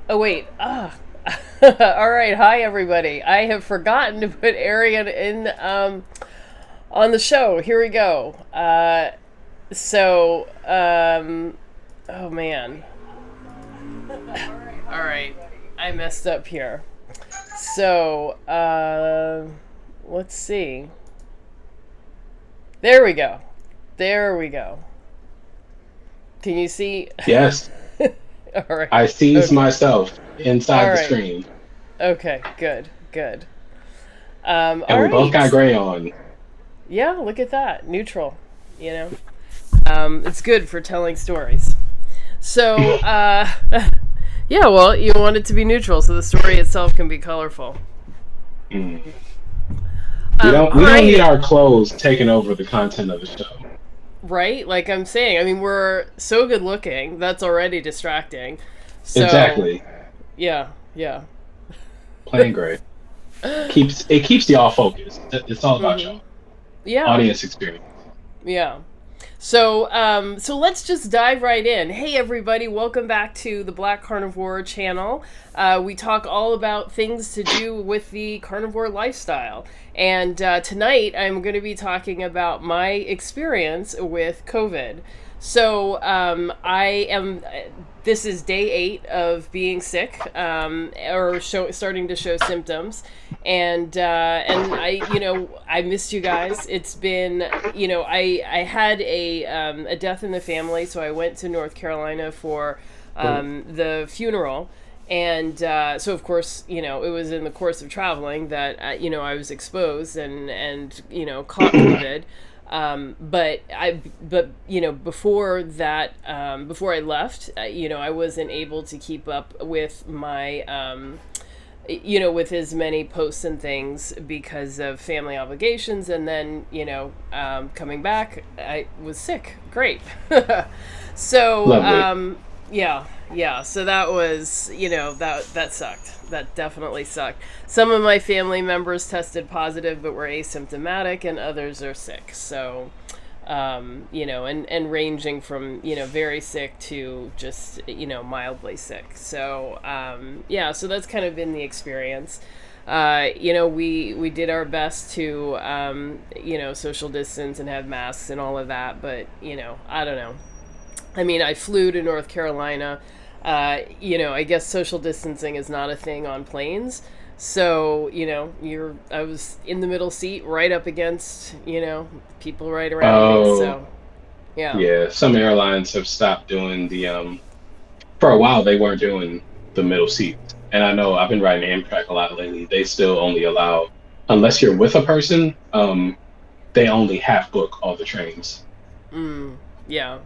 Oh wait. All right. Hi everybody. I have forgotten to put Arian in on the show. Here we go. So oh man. All right. I messed up here. So let's see. There we go. There we go. Can you see? Yes, All right. I sees Okay. myself inside All the right. screen, Okay. Good. Good. and All we both got right. gray on. Yeah, look at that. Neutral, you know? It's good for telling stories. So, yeah, well, you want it to be neutral so the story itself can be colorful. Mm. We don't All we don't need right. our clothes taking over the content of the show. Right? Like I'm saying, I mean, we're so good looking. That's already distracting. So, Exactly, yeah, yeah. plain gray keeps y'all focused. It's all about hmm y'all Yeah, audience experience. yeah. So let's just dive right in. Hey, everybody, welcome back to the Black Carnivore channel. We talk all about things to do with the carnivore lifestyle. And tonight I'm going to be talking about my experience with COVID. So I am. This is day 8 of being sick, starting to show symptoms, and I missed you guys. It's been I had a death in the family, so I went to North Carolina for Oh, the funeral. And so, of course, it was in the course of traveling that I was exposed and caught COVID. But before that, before I left, I wasn't able to keep up with my with as many posts and things because of family obligations. And then, coming back, I was sick. Great. so, lovely. yeah, yeah. So that was, that sucked. That definitely sucked. Some of my family members tested positive but were asymptomatic, and others are sick. So, and ranging from, very sick to just, mildly sick. So, yeah, so that's kind of been the experience. We did our best to, social distance and have masks and all of that, but, I don't know. I mean, I flew to North Carolina. I guess social distancing is not a thing on planes. So, I was in the middle seat right up against, people right around me. Oh, So, yeah. yeah. Some airlines have stopped doing for a while they weren't doing the middle seats. And I know I've been riding Amtrak a lot lately. They still only allow, unless you're with a person, they only half book all the trains. Mm, yeah.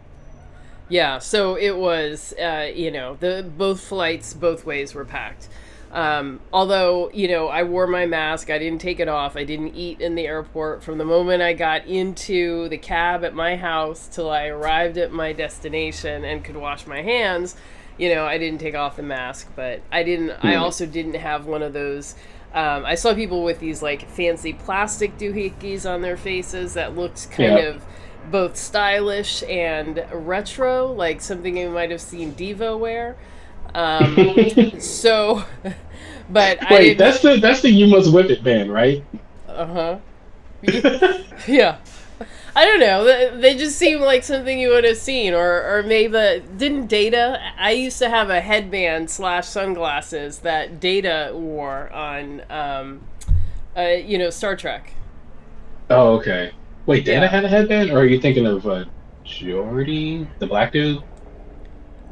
Yeah. So it was, the both flights, both ways were packed. Although, I wore my mask, I didn't take it off, I didn't eat in the airport from the moment I got into the cab at my house till I arrived at my destination and could wash my hands. I didn't take off the mask, but I Hmm. also didn't have one of those. I saw people with these like fancy plastic doohickeys on their faces that looked kind Yeah. of both stylish and retro, like something you might have seen Devo wear. Um, so, but I Wait, didn't. that's the You Must Whip It band, right? Uh huh. Yeah. I don't know. They just seem like something you would have seen, or maybe didn't Data? I used to have a headband slash sunglasses that Data wore on, Star Trek. Oh, okay. Wait, Data Yeah, had a headband, or are you thinking of Jordy, the black dude?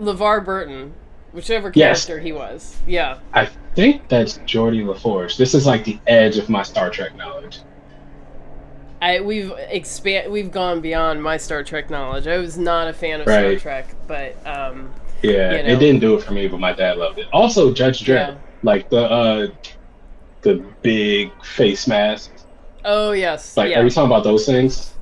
LeVar Burton, whichever Yes, character he was. Yeah, I think that's Jordy LaForge. This is like the edge of my Star Trek knowledge. we've gone beyond my Star Trek knowledge. I was not a fan of Star Right. Trek, but Yeah, you it know, didn't do it for me, but my dad loved it. Also, Judge Dredd, yeah. like the big face masks. Oh yes, Like, are you yeah. talking about those things?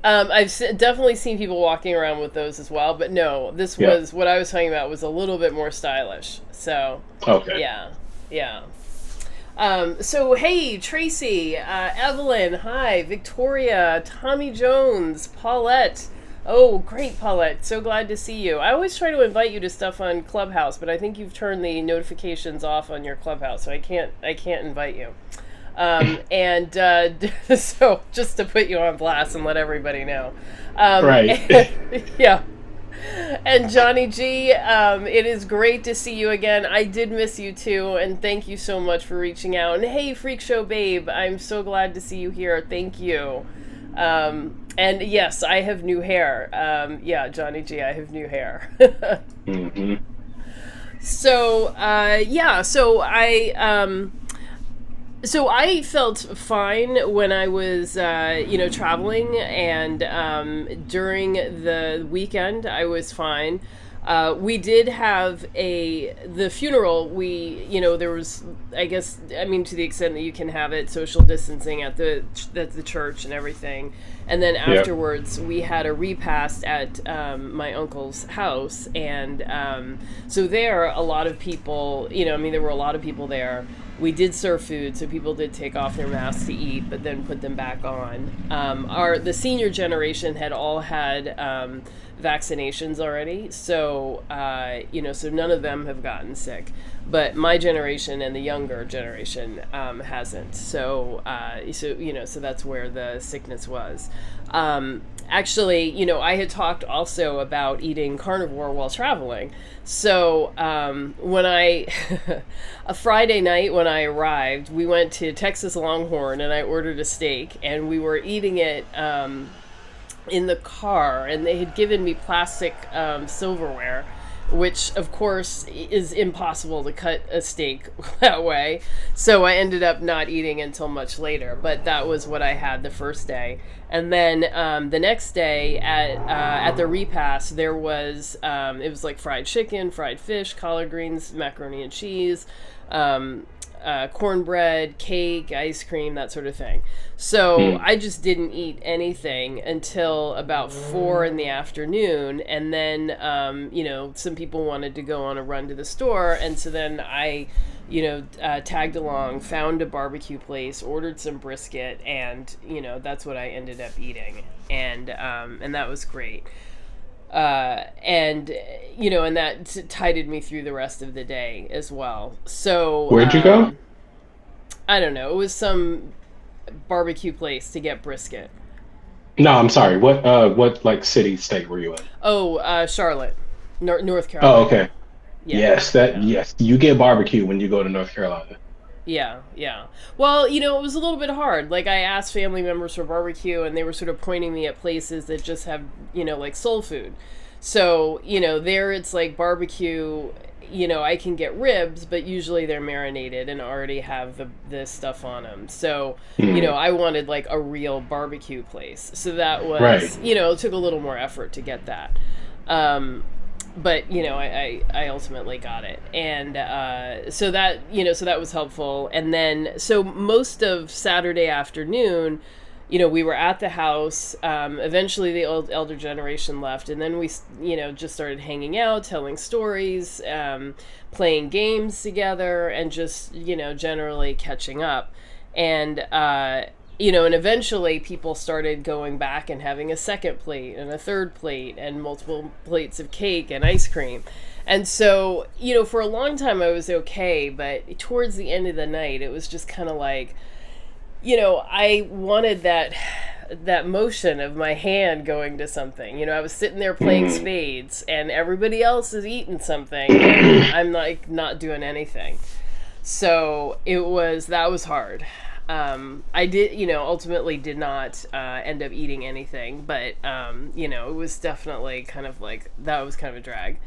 Definitely seen people walking around with those as well, but no, this Yeah. was what I was talking about was a little bit more stylish. So, Okay. yeah, yeah. So hey, Tracy, Evelyn, hi, Victoria, Tommy Jones, Paulette, Oh, great, Paulette. So glad to see you. I always try to invite you to stuff on Clubhouse, but I think you've turned the notifications off on your Clubhouse, so I can't invite you. And so just to put you on blast and let everybody know. Right. Yeah. And Johnny G, it is great to see you again. I did miss you too, and thank you so much for reaching out. And hey, Freak Show Babe, I'm so glad to see you here. Thank you. And yes, I have new hair. Yeah, Johnny G, I have new hair. Hmm. So, yeah, so I felt fine when I was, traveling, and during the weekend I was fine. We did have the funeral. There was, I guess, I mean, to the extent that you can have it, social distancing at the church and everything. And then afterwards, we had a repast at my uncle's house, and so there, a lot of people, there were a lot of people there. We did serve food, so people did take off their masks to eat, but then put them back on. The senior generation had all had vaccinations already, so so none of them have gotten sick. But my generation and the younger generation hasn't. So that's where the sickness was. Actually, I had talked also about eating carnivore while traveling. So when a Friday night when I arrived, we went to Texas Longhorn and I ordered a steak, and we were eating it in the car, and they had given me plastic silverware, which of course is impossible to cut a steak that way. So I ended up not eating until much later, but that was what I had the first day. And then the next day at the repast, there was it was like fried chicken, fried fish, collard greens, macaroni and cheese, cornbread, cake, ice cream, that sort of thing. So I just didn't eat anything until about 4 in the afternoon. And then, some people wanted to go on a run to the store. And so then I, tagged along, found a barbecue place, ordered some brisket, and, that's what I ended up eating. And that was great. And that tided me through the rest of the day as well. So Where'd you go? I don't know. It was some barbecue place to get brisket. No, I'm sorry. What like city, state were you in? Oh, Charlotte, North Oh, Carolina. okay. Yeah, Yes, yes. You get barbecue when you go to North Carolina. yeah. Well, it was a little bit hard. Like, I asked family members for barbecue, and they were sort of pointing me at places that just have, like soul food. So, there it's like barbecue. I can get ribs, but usually they're marinated and already have the stuff on them. So, I wanted like a real barbecue place. So that was, Right. it took a little more effort to get that. But, I ultimately got it. And so that was helpful. And then, so most of Saturday afternoon, we were at the house. Eventually, the elder generation left, and then we, just started hanging out, telling stories, playing games together, and just, generally catching up. And and eventually, people started going back and having a second plate and a third plate and multiple plates of cake and ice cream. And so, for a long time, I was okay, but towards the end of the night, it was just kind of like, I wanted that motion of my hand going to something. I was sitting there playing spades, and everybody else is eating something, and I'm like not doing anything. So that was hard. I did, ultimately did not end up eating anything, but it was definitely kind of like, that was kind of a drag.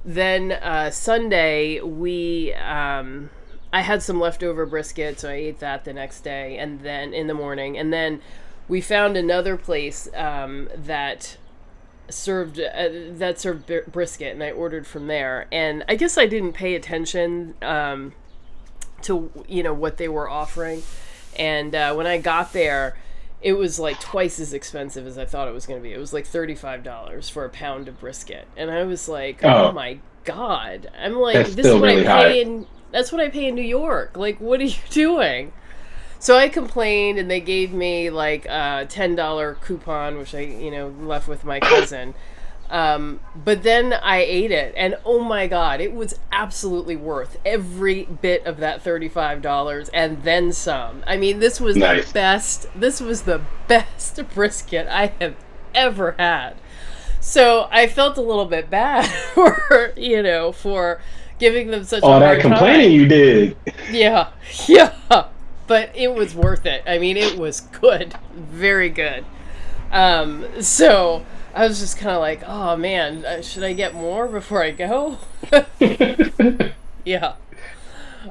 Then Sunday I had some leftover brisket, so I ate that the next day, and then in the morning. And then we found another place that served brisket, and I ordered from there. And I guess I didn't pay attention to what they were offering. And when I got there, it was like twice as expensive as I thought it was going to be. It was like $35 for a pound of brisket, and I was like, "Oh my God!" I'm like, That's "This is still what really I pay high. in." That's what I pay in New York. Like, what are you doing? So I complained, and they gave me like a $10 coupon, which I, left with my cousin. But then I ate it, and oh my God, it was absolutely worth every bit of that $35 and then some. I mean, this was Nice. the best. This was the best brisket I have ever had. So I felt a little bit bad for giving them such a All that hard complaining time. you did. Yeah, yeah. But it was worth it. I mean, it was good. Very good. So I was just kind of like, oh man, should I get more before I go? Yeah.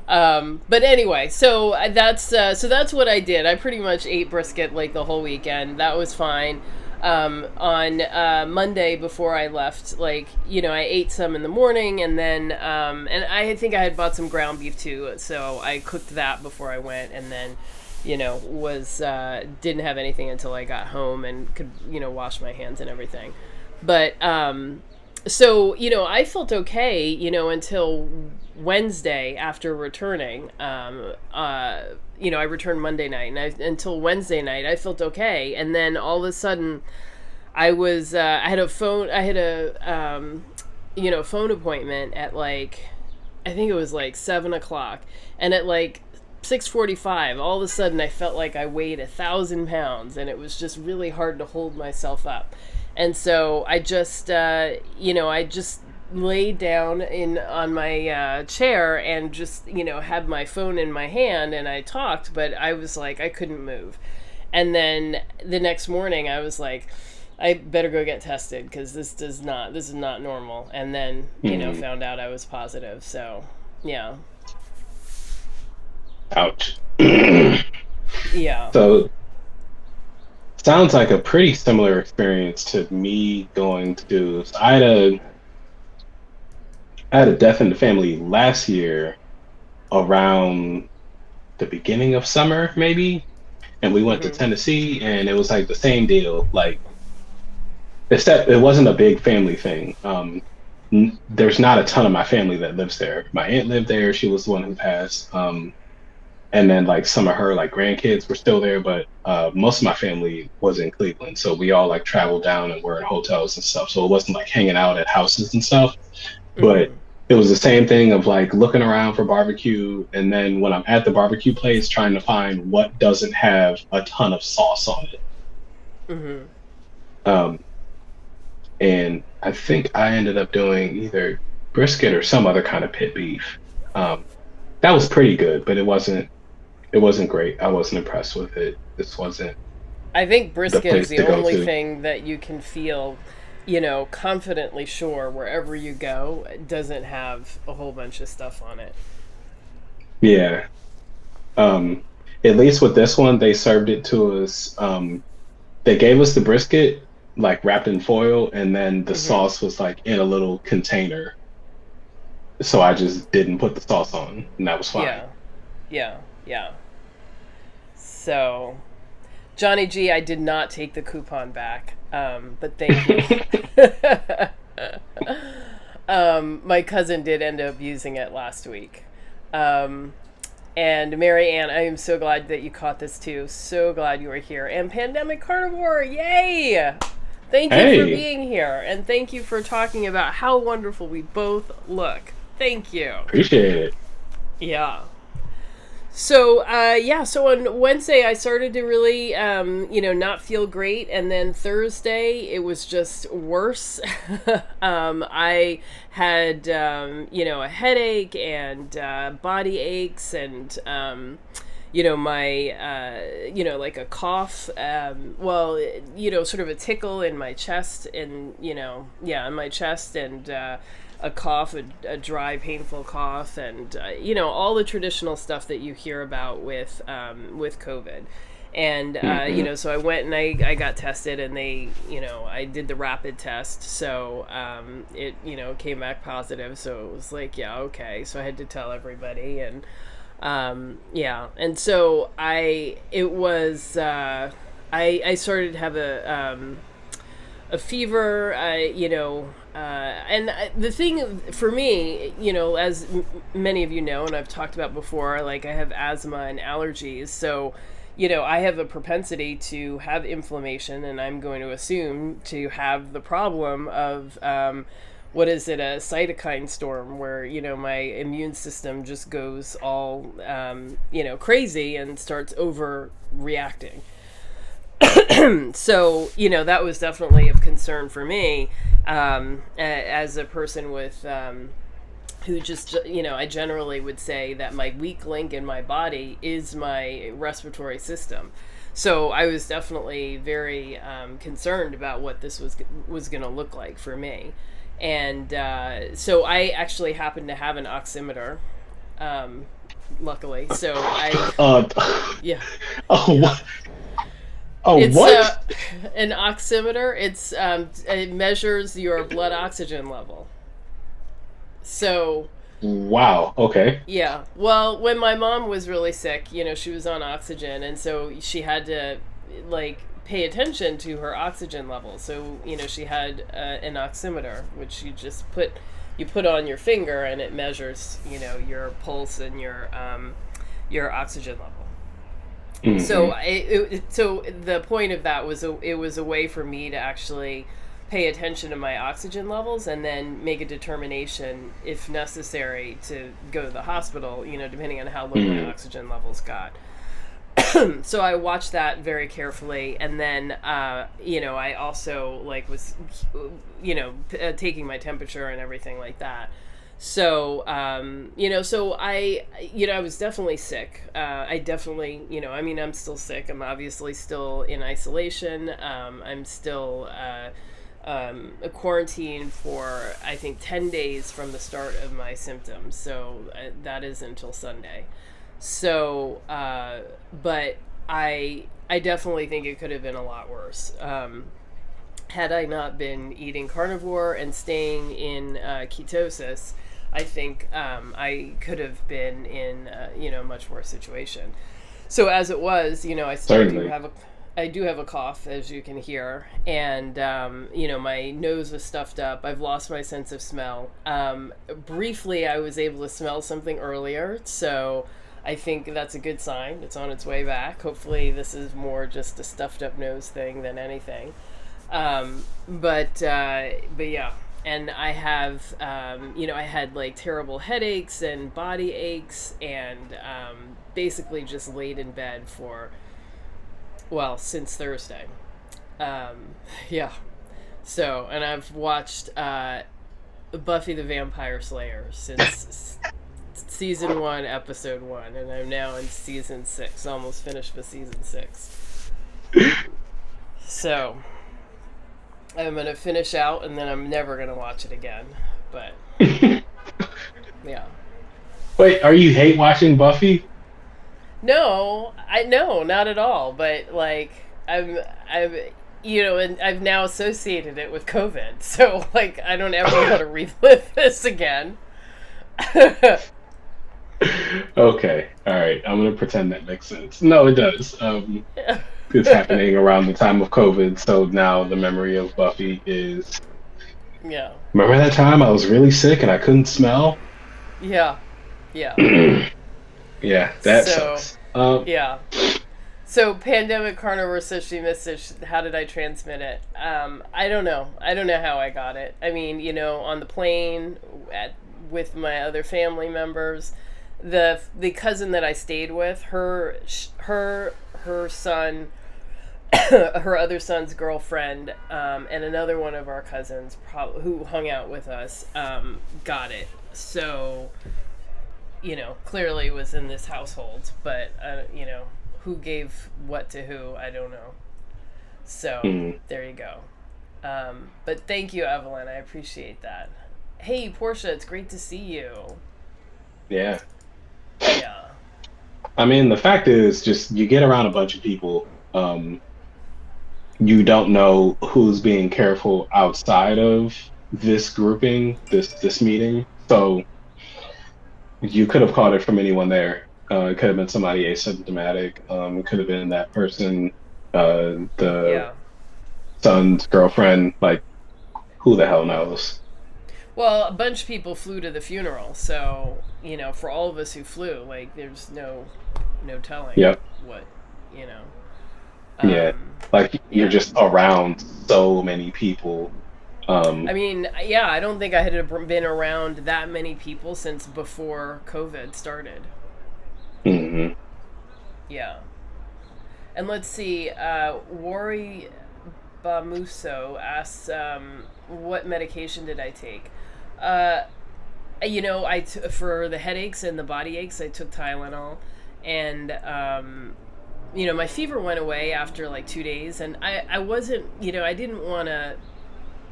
But anyway, so that's what I did. I pretty much ate brisket like the whole weekend. That was fine. On Monday before I left, I ate some in the morning, and then and I think I had bought some ground beef too, so I cooked that before I went, and then was didn't have anything until I got home and could wash my hands and everything. But so I felt okay until Wednesday after returning. I returned Monday night, and until Wednesday night I felt okay, and then all of a sudden I was I had a phone phone appointment at I think it was 7 o'clock, and at 6:45 all of a sudden I felt like I weighed 1,000 pounds, and it was just really hard to hold myself up. And so I just I just laid down on my chair and just had my phone in my hand, and I talked, but I was like, I couldn't move. And then the next morning I was like, I better go get tested, because this is not normal. And then found out I was positive. So yeah. Ouch. Yeah. So sounds like a pretty similar experience to me going to. So I had a death in the family last year around the beginning of summer, maybe, and we went to Tennessee, and it was like the same deal. Except it wasn't a big family thing. There's not a ton of my family that lives there. My aunt lived there; she was the one who passed. And then some of her grandkids were still there, but most of my family was in Cleveland, so we all traveled down and were in hotels and stuff. So it wasn't hanging out at houses and stuff, but it was the same thing of looking around for barbecue, and then when I'm at the barbecue place, trying to find what doesn't have a ton of sauce on it. And I think I ended up doing either brisket or some other kind of pit beef. That was pretty good, but it wasn't great. I wasn't impressed with it. This wasn't. I think brisket is place the to go only to. thing that you can feel, confidently sure wherever you go doesn't have a whole bunch of stuff on it. Yeah. At least with this one, they served it to us. They gave us the brisket wrapped in foil, and then the sauce was in a little container. So I just didn't put the sauce on, and that was fine. Yeah. So, Johnny G, I did not take the coupon back, but thank you. My cousin did end up using it last week. And Mary Ann, I am so glad that you caught this too. So glad you were here. And Pandemic Carnivore, yay! Thank you for being here, and thank you for talking about how wonderful we both look. Thank you. Appreciate it. Yeah. So, so on Wednesday I started to really, not feel great. And then Thursday it was just worse. I had, a headache and body aches and, a cough, sort of a tickle in my chest and, in my chest, and, a cough, a dry, painful cough, and all the traditional stuff that you hear about with COVID. And so I went and I got tested, and they I did the rapid test, so it came back positive. So it was okay. So I had to tell everybody, and and so I started to have a fever. And the thing for me, as many of you know, and I've talked about before, like I have asthma and allergies, so I have a propensity to have inflammation, and I'm going to assume to have the problem of what is it, a cytokine storm, where my immune system just goes all crazy and starts overreacting. So that was definitely of concern for me, as a person with who just I generally would say that my weak link in my body is my respiratory system. So I was definitely very concerned about what this was going to look like for me. And so I actually happened to have an oximeter, luckily. So yeah. Oh, Yeah. what? Oh, It's what? an oximeter. It measures your blood oxygen level. So Wow. Okay. yeah, well, when my mom was really sick, she was on oxygen, and so she had to like pay attention to her oxygen level. So she had an oximeter, which you put on your finger, and it measures your pulse and your oxygen level. So Hmm. so the point of that was it was a way for me to actually pay attention to my oxygen levels and then make a determination, if necessary, to go to the hospital, depending on how low my Hmm. oxygen levels got. So I watched that very carefully, and then I also like was taking my temperature and everything like that. So so I was definitely sick. I definitely, I'm still sick. I'm obviously still in isolation. I'm still quarantined for, I think, 10 days from the start of my symptoms. So that is until Sunday. So, but I definitely think it could have been a lot worse. Had I not been eating carnivore and staying in ketosis, I think I could have been in a much worse situation. So as it was, Certainly. I do have a cough, as you can hear, and my nose was stuffed up. I've lost my sense of smell. Briefly, I was able to smell something earlier, so I think that's a good sign. It's on its way back. Hopefully, this is more just a stuffed up nose thing than anything. But yeah, and I have I had like terrible headaches and body aches, and basically just laid in bed for, well, since Thursday. Um, yeah. So, and I've watched Buffy the Vampire Slayer since season 1, episode 1, and I'm now in season 6, almost finished with season 6. So, I'm gonna finish out, and then I'm never gonna watch it again. But yeah, Wait, are you hate watching Buffy? no, I no, not at all. But like, I'm and I've now associated it with COVID, so like, I don't ever want to relive this again. Okay. All right. I'm gonna pretend that makes sense. No, it does. It's happening around the time of COVID, so now the memory of Buffy is. Yeah, Remember that time I was really sick and I couldn't smell? yeah, yeah. Yeah, that So sucks. yeah. So pandemic carnivore says she missed it. How did I transmit it? I don't know. I don't know how I got it. I mean, on the plane with my other family members, the cousin that I stayed with, her son, her other son's girlfriend, and another one of our cousins who hung out with us, got it. So clearly was in this household, but who gave what to who, I don't know. So Hmm. there you go. But thank you, Evelyn. I appreciate that. Hey, Portia, it's great to see you. Yeah. Yeah. I mean, the fact is, just you get around a bunch of people, you don't know who's being careful outside of this grouping, this meeting. So you could have caught it from anyone there. It could have been somebody asymptomatic. It could have been that person, the Yeah. son's girlfriend. Like, who the hell knows? Well, a bunch of people flew to the funeral, so for all of us who flew, like, there's no telling Yep. what you know. Yeah. Um, Like you're yeah. just around so many people. I Um, mean, yeah, I don't think I had been around that many people since before COVID started. mhm. Yeah. And let's see, Wari Bamuso asks, what medication did I take? Uh, for the headaches and the body aches, I took Tylenol, and my fever went away after like 2 days, and I wasn't, I didn't want to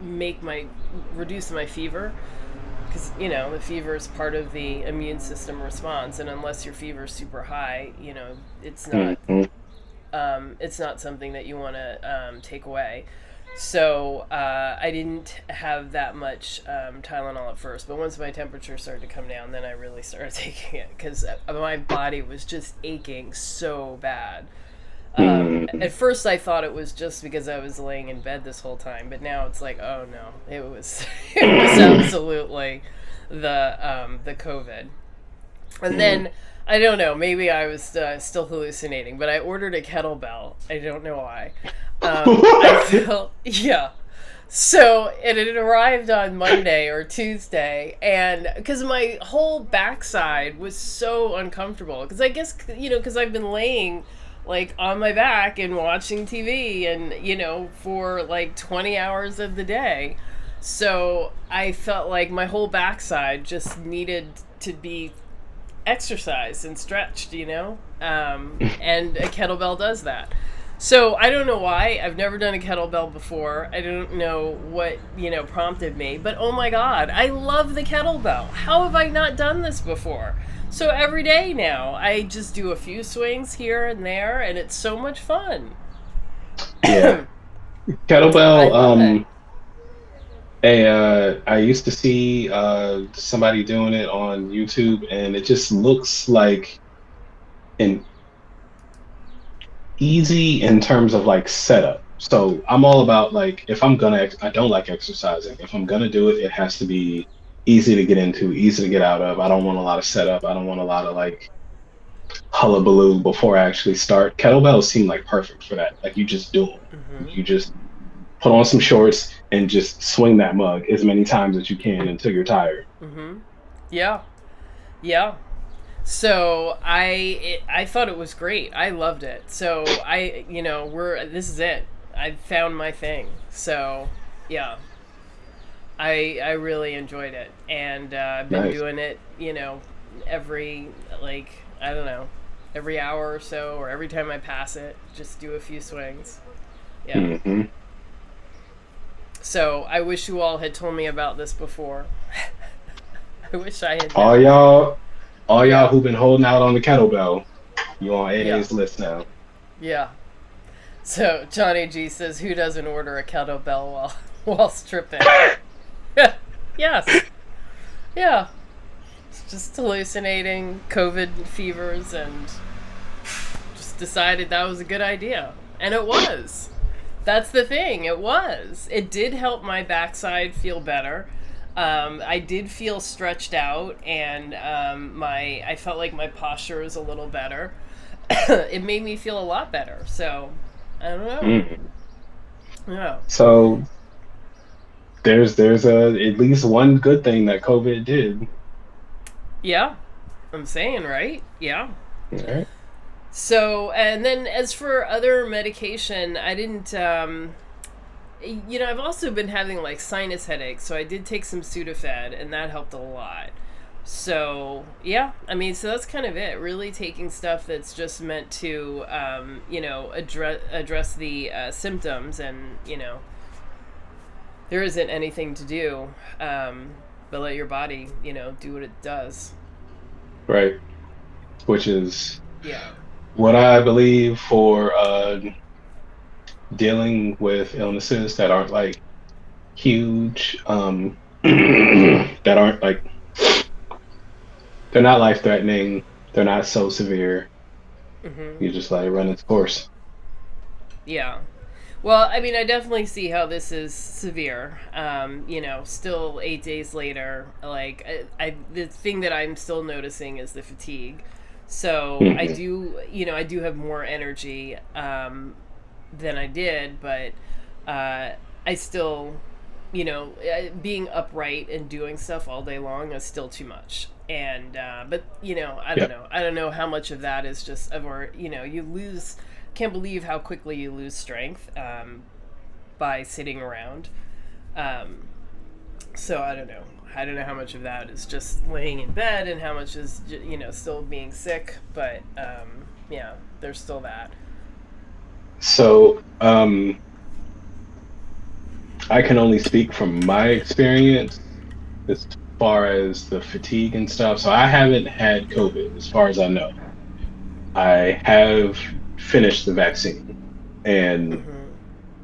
make my reduce my fever because the fever is part of the immune system response, and unless your fever is super high, Mhm. it's not something that you want to take away. So I didn't have that much Tylenol at first, but once my temperature started to come down, then I really started taking it because my body was just aching so bad. Mhm. At first, I thought it was just because I was laying in bed this whole time, but now it's like, oh no, it was it was absolutely the COVID. And Mhm. then I don't know, maybe I was still hallucinating, but I ordered a kettlebell. I don't know why. I felt yeah. So it had arrived on Monday or Tuesday, and because my whole backside was so uncomfortable, because I guess because I've been laying like on my back and watching TV, and for like 20 hours of the day, so I felt like my whole backside just needed to be exercised and stretched, and a kettlebell does that. So I don't know why. I've never done a kettlebell before. I don't know what, prompted me. But oh my God, I love the kettlebell. How have I not done this before? So every day now, I just do a few swings here and there, and it's so much fun. Yeah. I Kettlebell. love it. I used to see somebody doing it on YouTube, and it just looks like an easy in terms of like setup. So I'm all about like if I'm gonna, I don't like exercising. If I'm gonna do it, it has to be easy to get into, easy to get out of. I don't want a lot of setup. I don't want a lot of like hullabaloo before I actually start. Kettlebells seem like perfect for that. Like you just do them. Hmm. You just put on some shorts and just swing that mug as many times as you can until you're tired. Hmm. Yeah. Yeah. So I thought it was great. I loved it. So we're this is it. I found my thing. So yeah, I really enjoyed it, and I've been Nice. doing it. Every like I don't know, every hour or so, or every time I pass it, just do a few swings. Yeah. Hmm. So I wish you all had told me about this before. I wish I had All known. y'all, all y'all Yeah. who've been holding out on the kettlebell, you on Yeah. AA's list now. Yeah. So Johnny G says, "Who doesn't order a kettlebell while stripping?" Yes, yeah. It's just hallucinating COVID fevers, and just decided that was a good idea, and it was. That's the thing. It was. It did help my backside feel better. I did feel stretched out, and I felt like my posture was a little better. It made me feel a lot better. So I don't know. Mm. Yeah. So there's a at least one good thing that COVID did. Yeah. I'm saying, right? Yeah. All right. So, and then as for other medication, I didn't, I've also been having like sinus headaches. So I did take some Sudafed, and that helped a lot. So, yeah, I mean, so that's kind of it. Really taking stuff that's just meant to, address the symptoms, and, there isn't anything to do, but let your body, do what it does. Right. Which is Yeah. what I believe for dealing with illnesses that aren't like huge, that aren't like they're not life threatening, they're not so severe. Hmm. You just let it run its course. Yeah. Well, I mean, I definitely see how this is severe. Still 8 days later, like the thing that I'm still noticing is the fatigue. So Hmm. I do have more energy than I did, but I still, being upright and doing stuff all day long is still too much. And but I don't Yeah. know. I don't know how much of that is just or you lose. Can't believe how quickly you lose strength by sitting around. Um, so I don't know. I don't know how much of that is just laying in bed and how much is still being sick. But yeah, there's still that. So I can only speak from my experience as far as the fatigue and stuff. So I haven't had COVID, as far as I know. I have finished the vaccine, and Hmm.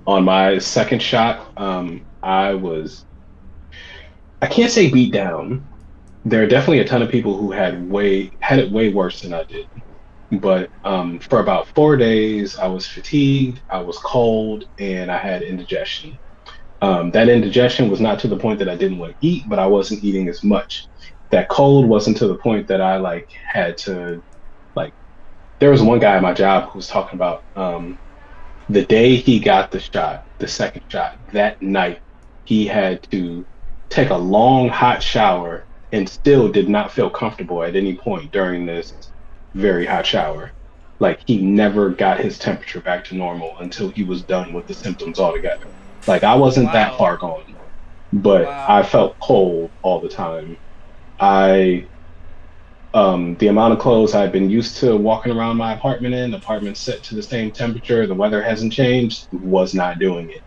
on my second shot, I can't say beat down. There are definitely a ton of people who had it way worse than I did. But for about 4 days, I was fatigued, I was cold, and I had indigestion. That indigestion was not to the point that I didn't want to eat, but I wasn't eating as much. That cold wasn't to the point that I like had to like. There was one guy at my job who was talking about the day he got the shot, the second shot, that night he had to take a long hot shower and still did not feel comfortable at any point during this very hot shower. Like he never got his temperature back to normal until he was done with the symptoms altogether. Like I wasn't that Wow. far gone, but I Wow. felt cold all the time. I the amount of clothes I've been used to walking around my apartment in, apartment set to the same temperature, the weather hasn't changed, was not doing it.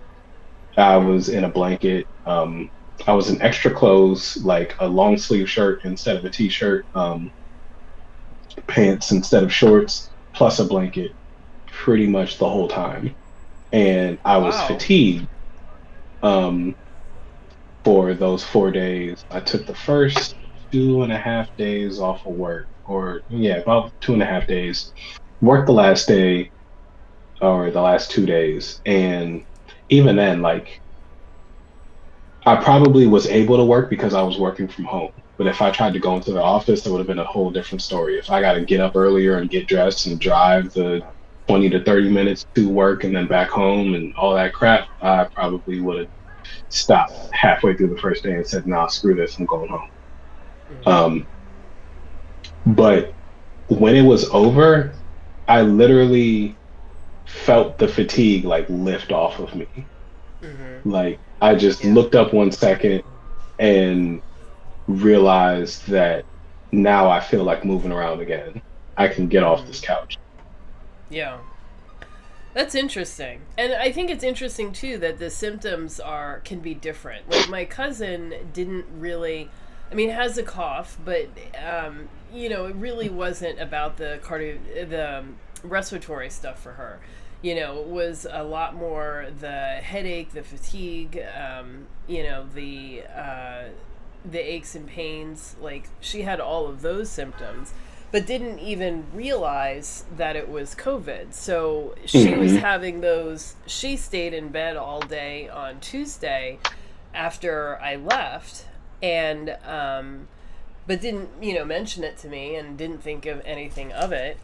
I Hmm. was in a blanket. I was in extra clothes, like a long sleeve shirt instead of a t-shirt, pants instead of shorts, plus a blanket pretty much the whole time. And I was Wow. fatigued um, for those 4 days. I took the first 2.5 days off of work, or yeah, about 2.5 days. Worked the last day or the last 2 days, and even then, like I probably was able to work because I was working from home. But if I tried to go into the office, it would have been a whole different story. If I got to get up earlier and get dressed and drive the 20 to 30 minutes to work and then back home and all that crap, I probably would have stopped halfway through the first day and said, "Nah, screw this, I'm going home." Hmm. Um, but when it was over, I literally felt the fatigue like lift off of me. Hmm. Like I just Yeah. looked up 1 second and realized that now I feel like moving around again. I can get off this Hmm. couch. Yeah. That's interesting. And I think it's interesting too that the symptoms are can be different. Like my cousin didn't really I mean has a cough, but it really wasn't about the respiratory stuff for her. It was a lot more the headache, the fatigue, the aches and pains. Like she had all of those symptoms but didn't even realize that it was COVID. So she was Hmm. having those. She stayed in bed all day on Tuesday after I left, and but didn't mention it to me and didn't think of anything of it,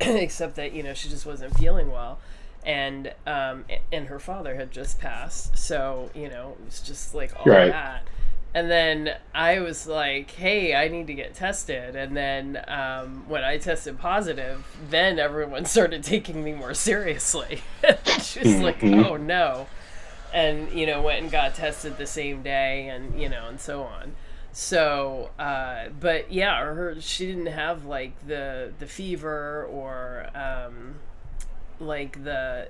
except that she just wasn't feeling well. And her father had just passed, so it was just like all Right. that. And then I was like, hey, I need to get tested. And then when I tested positive, then everyone started taking me more seriously. She was like, Hmm. oh no. And, went and got tested the same day and, and so on. So, but yeah, she didn't have like the fever or like the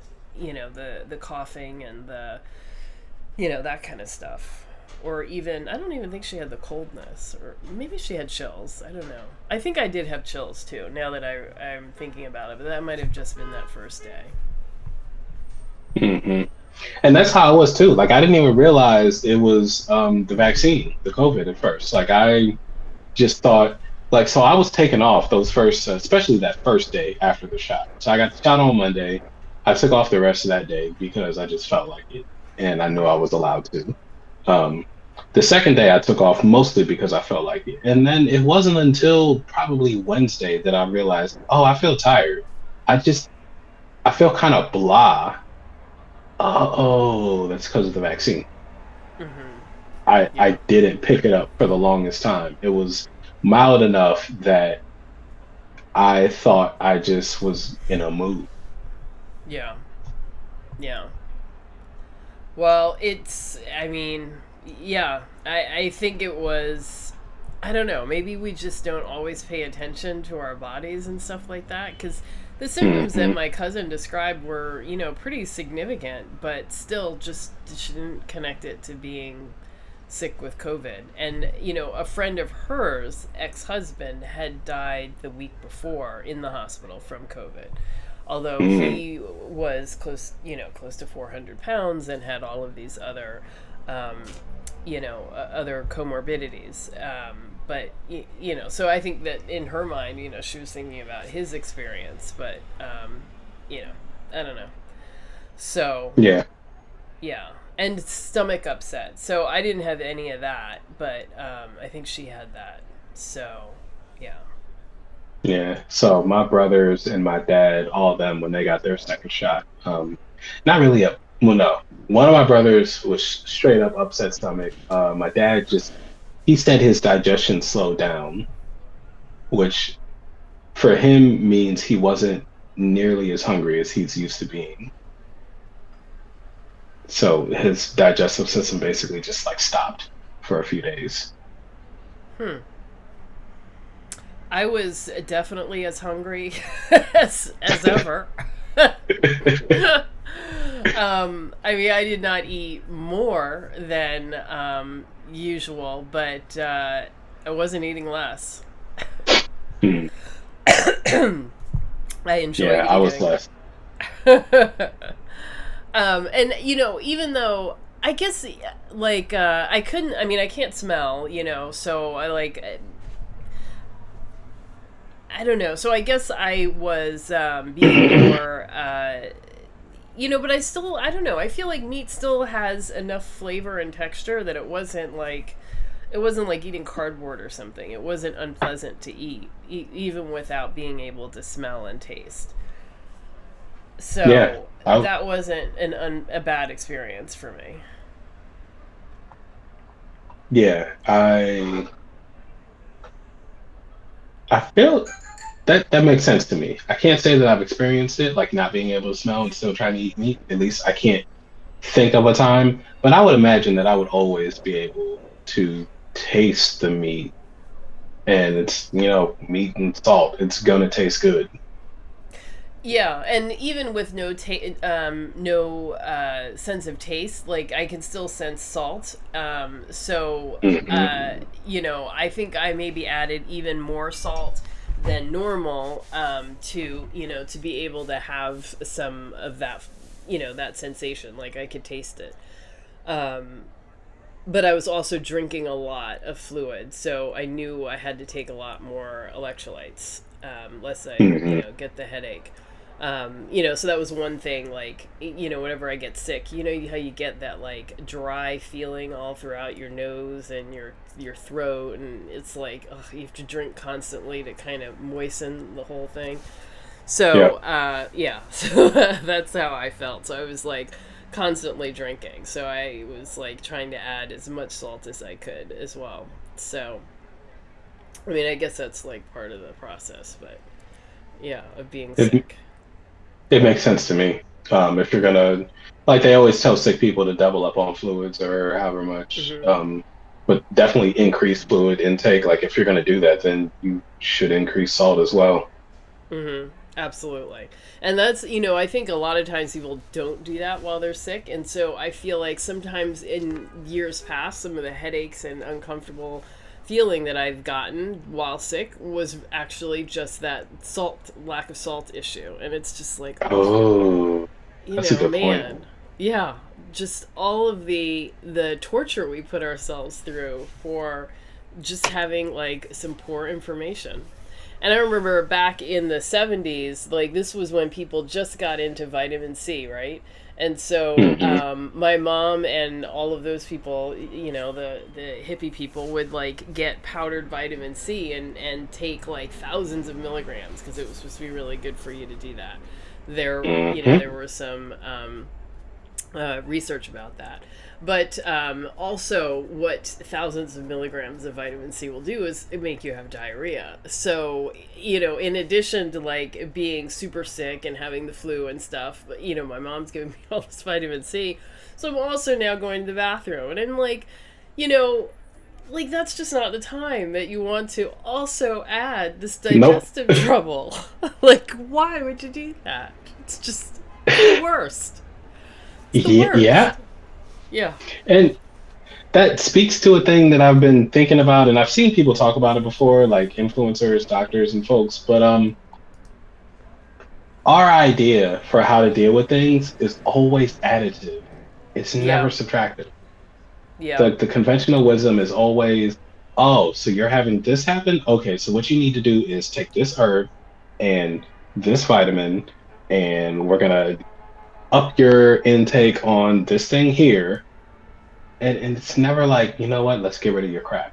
coughing and that kind of stuff. Or even, I don't even think she had the coldness, or maybe she had chills. I don't know. I think I did have chills too. Now that I'm thinking about it, but that might have just been that first day. Hmm. And that's how I was too. Like I didn't even realize it was the vaccine, the COVID at first. Like I just thought, like, so I was taken off those first, especially that first day after the shot. So I got the shot on Monday. I took off the rest of that day because I just felt like it, and I knew I was allowed to. Um, the second day I took off mostly because I felt like it, and then it wasn't until probably Wednesday that I realized, oh, I feel tired. I just I feel kind of blah. Oh, that's because of the vaccine. Mm-hmm. I Yeah. didn't pick it up for the longest time. It was mild enough that I thought I just was in a mood. Yeah. Yeah. Well, I mean, yeah, I think it was, I don't know, maybe we just don't always pay attention to our bodies and stuff like that. Because the symptoms that Hmm. my cousin described were, pretty significant, but still just she didn't connect it to being sick with COVID. And, a friend of hers, ex husband, had died the week before in the hospital from COVID. Although Hmm. he was close to 400 pounds and had all of these other, um, other comorbidities. But, so I think that in her mind, she was thinking about his experience, but, you know, I don't know. So, Yeah, yeah, and stomach upset. So I didn't have any of that, but I think she had that. So yeah. yeah. So my brothers and my dad, all of them, when they got their second shot, not really a well, no. One of my brothers was straight up upset stomach. My dad just he said his digestion slowed down, which for him means he wasn't nearly as hungry as he's used to being. So his digestive system basically just like stopped for a few days. Hmm. I was definitely as hungry as ever. I mean, I did not eat more than usual, but I wasn't eating less. Hmm. I Yeah, enjoyed I was eating. less. And even though I guess like I couldn't, I mean, I can't smell, so I don't know. So I guess I was being more, but I don't know. I feel like meat still has enough flavor and texture that it wasn't like eating cardboard or something. It wasn't unpleasant to eat, even without being able to smell and taste. Yeah, So I that wasn't a bad experience for me. yeah, I feel that makes sense to me. I can't say that I've experienced it, like not being able to smell and still trying to eat meat. At least I can't think of a time, but I would imagine that I would always be able to taste the meat, and it's, meat and salt. It's gonna taste good. Yeah, and even with no sense of taste, like I can still sense salt. So Hmm. I think I maybe added even more salt than normal to be able to have some of that that sensation. Like I could taste it. Um, but I was also drinking a lot of fluid, so I knew I had to take a lot more electrolytes, lest I, Hmm. get the headache. So that was one thing. Like, whenever I get sick, how you get that like dry feeling all throughout your nose and your throat, and it's like ugh, you have to drink constantly to kind of moisten the whole thing. Yeah. So, yeah, so that's how I felt. So I was like constantly drinking. So I was like trying to add as much salt as I could as well. So, I mean, I guess that's like part of the process, but yeah, of being It sick. it makes sense to me. If you're gonna, like they always tell sick people to double up on fluids or however much, Hmm. but definitely increase fluid intake. Like if you're gonna do that, then you should increase salt as well. Hmm. Absolutely. And that's, I think a lot of times people don't do that while they're sick. And so I feel like sometimes in years past, some of the headaches and uncomfortable feeling that I've gotten while sick was actually just that lack of salt issue. And it's just like, oh, Oh, that's a good point. man. Yeah. Just all of the torture we put ourselves through for just having like some poor information. And I remember back in the 70s, like this was when people just got into vitamin C, right? And so Hmm. my mom and all of those people, the hippie people would like get powdered vitamin C and take like thousands of milligrams because it was supposed to be really good for you to do that. Hmm. There were some research about that. But also, what thousands of milligrams of vitamin C will do is it make you have diarrhea. So, in addition to like being super sick and having the flu and stuff, my mom's giving me all this vitamin C. So I'm also now going to the bathroom. And I'm like, you know, like that's just not the time that you want to also add this Nope. digestive trouble. Like, why would you do that? It's the worst. It's the Yeah. worst. Yeah. And that speaks to a thing that I've been thinking about, and I've seen people talk about it before, like influencers, doctors, and folks. But our idea for how to deal with things is always additive. It's never Yeah. subtractive. Yeah. The conventional wisdom is always, oh, so you're having this happen? Okay, so what you need to do is take this herb and this vitamin, and we're gonna up your intake on this thing here. And it's never like, you know what, let's get rid of your crap.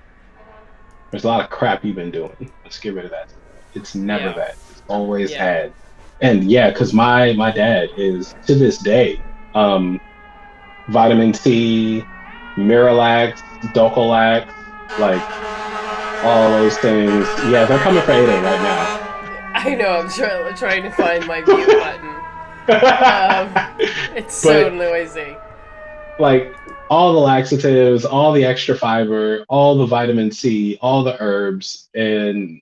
There's a lot of crap you've been doing. Let's get rid of that. It's never Yeah. that. It's always Yeah. add. And yeah, because my dad is to this day, um, vitamin C, Miralax, Docalax, like all those things. Yeah, they're coming for Ada right now. I know. I'm trying to find my mute button. It's so But noisy. like all the laxatives, all the extra fiber, all the vitamin C, all the herbs, and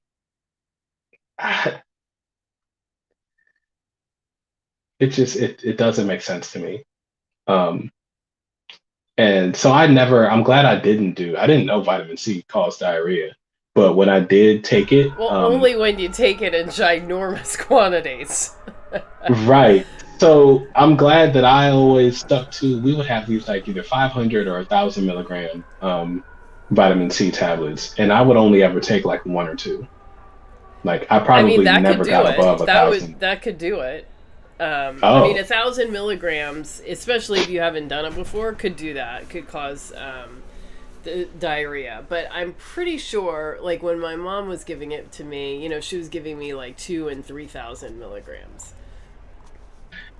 it doesn't make sense to me. Um, and so I'm glad I didn't know vitamin C caused diarrhea, but when I did take it, Well, only when you take it in ginormous quantities. right. So I'm glad that I always stuck to, we would have these like either 500 or 1,000 milligram vitamin C tablets, and I would only ever take like one or two. Like I I mean, probably that could never do got it. above 1,000. That could do it. I mean, Oh, 1,000 milligrams, especially if you haven't done it before, could do that. Could cause the diarrhea. But I'm pretty sure, like when my mom was giving it to me, she was giving me like 2 and 3,000 milligrams.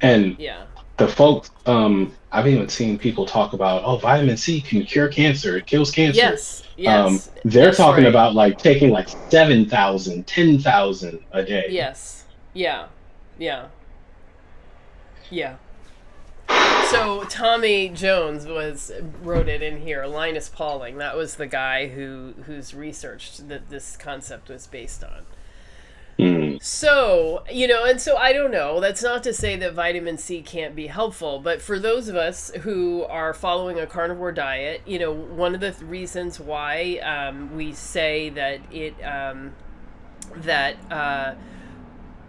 and Yeah. the folks, I've even seen people talk about, oh, vitamin C can cure cancer, it kills cancer. Yes. Yes. They're That's talking right. about like taking like 7,000, 10,000 a day. Yes. Yeah. Yeah. Yeah. So Tommy Jones wrote it in here. Linus Pauling. That was the guy who's researched that this concept was based on. Mm, So, and so I don't know. That's not to say that vitamin C can't be helpful, but for those of us who are following a carnivore diet, one of the reasons why we say that that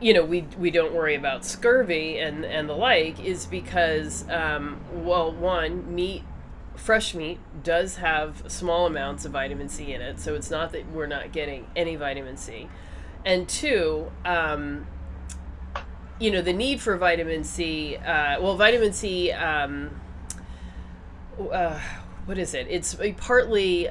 we don't worry about scurvy and the like is because well, one, fresh meat does have small amounts of vitamin C in it, so it's not that we're not getting any vitamin C. And two, the need for vitamin C. Vitamin C. What is it? It's partly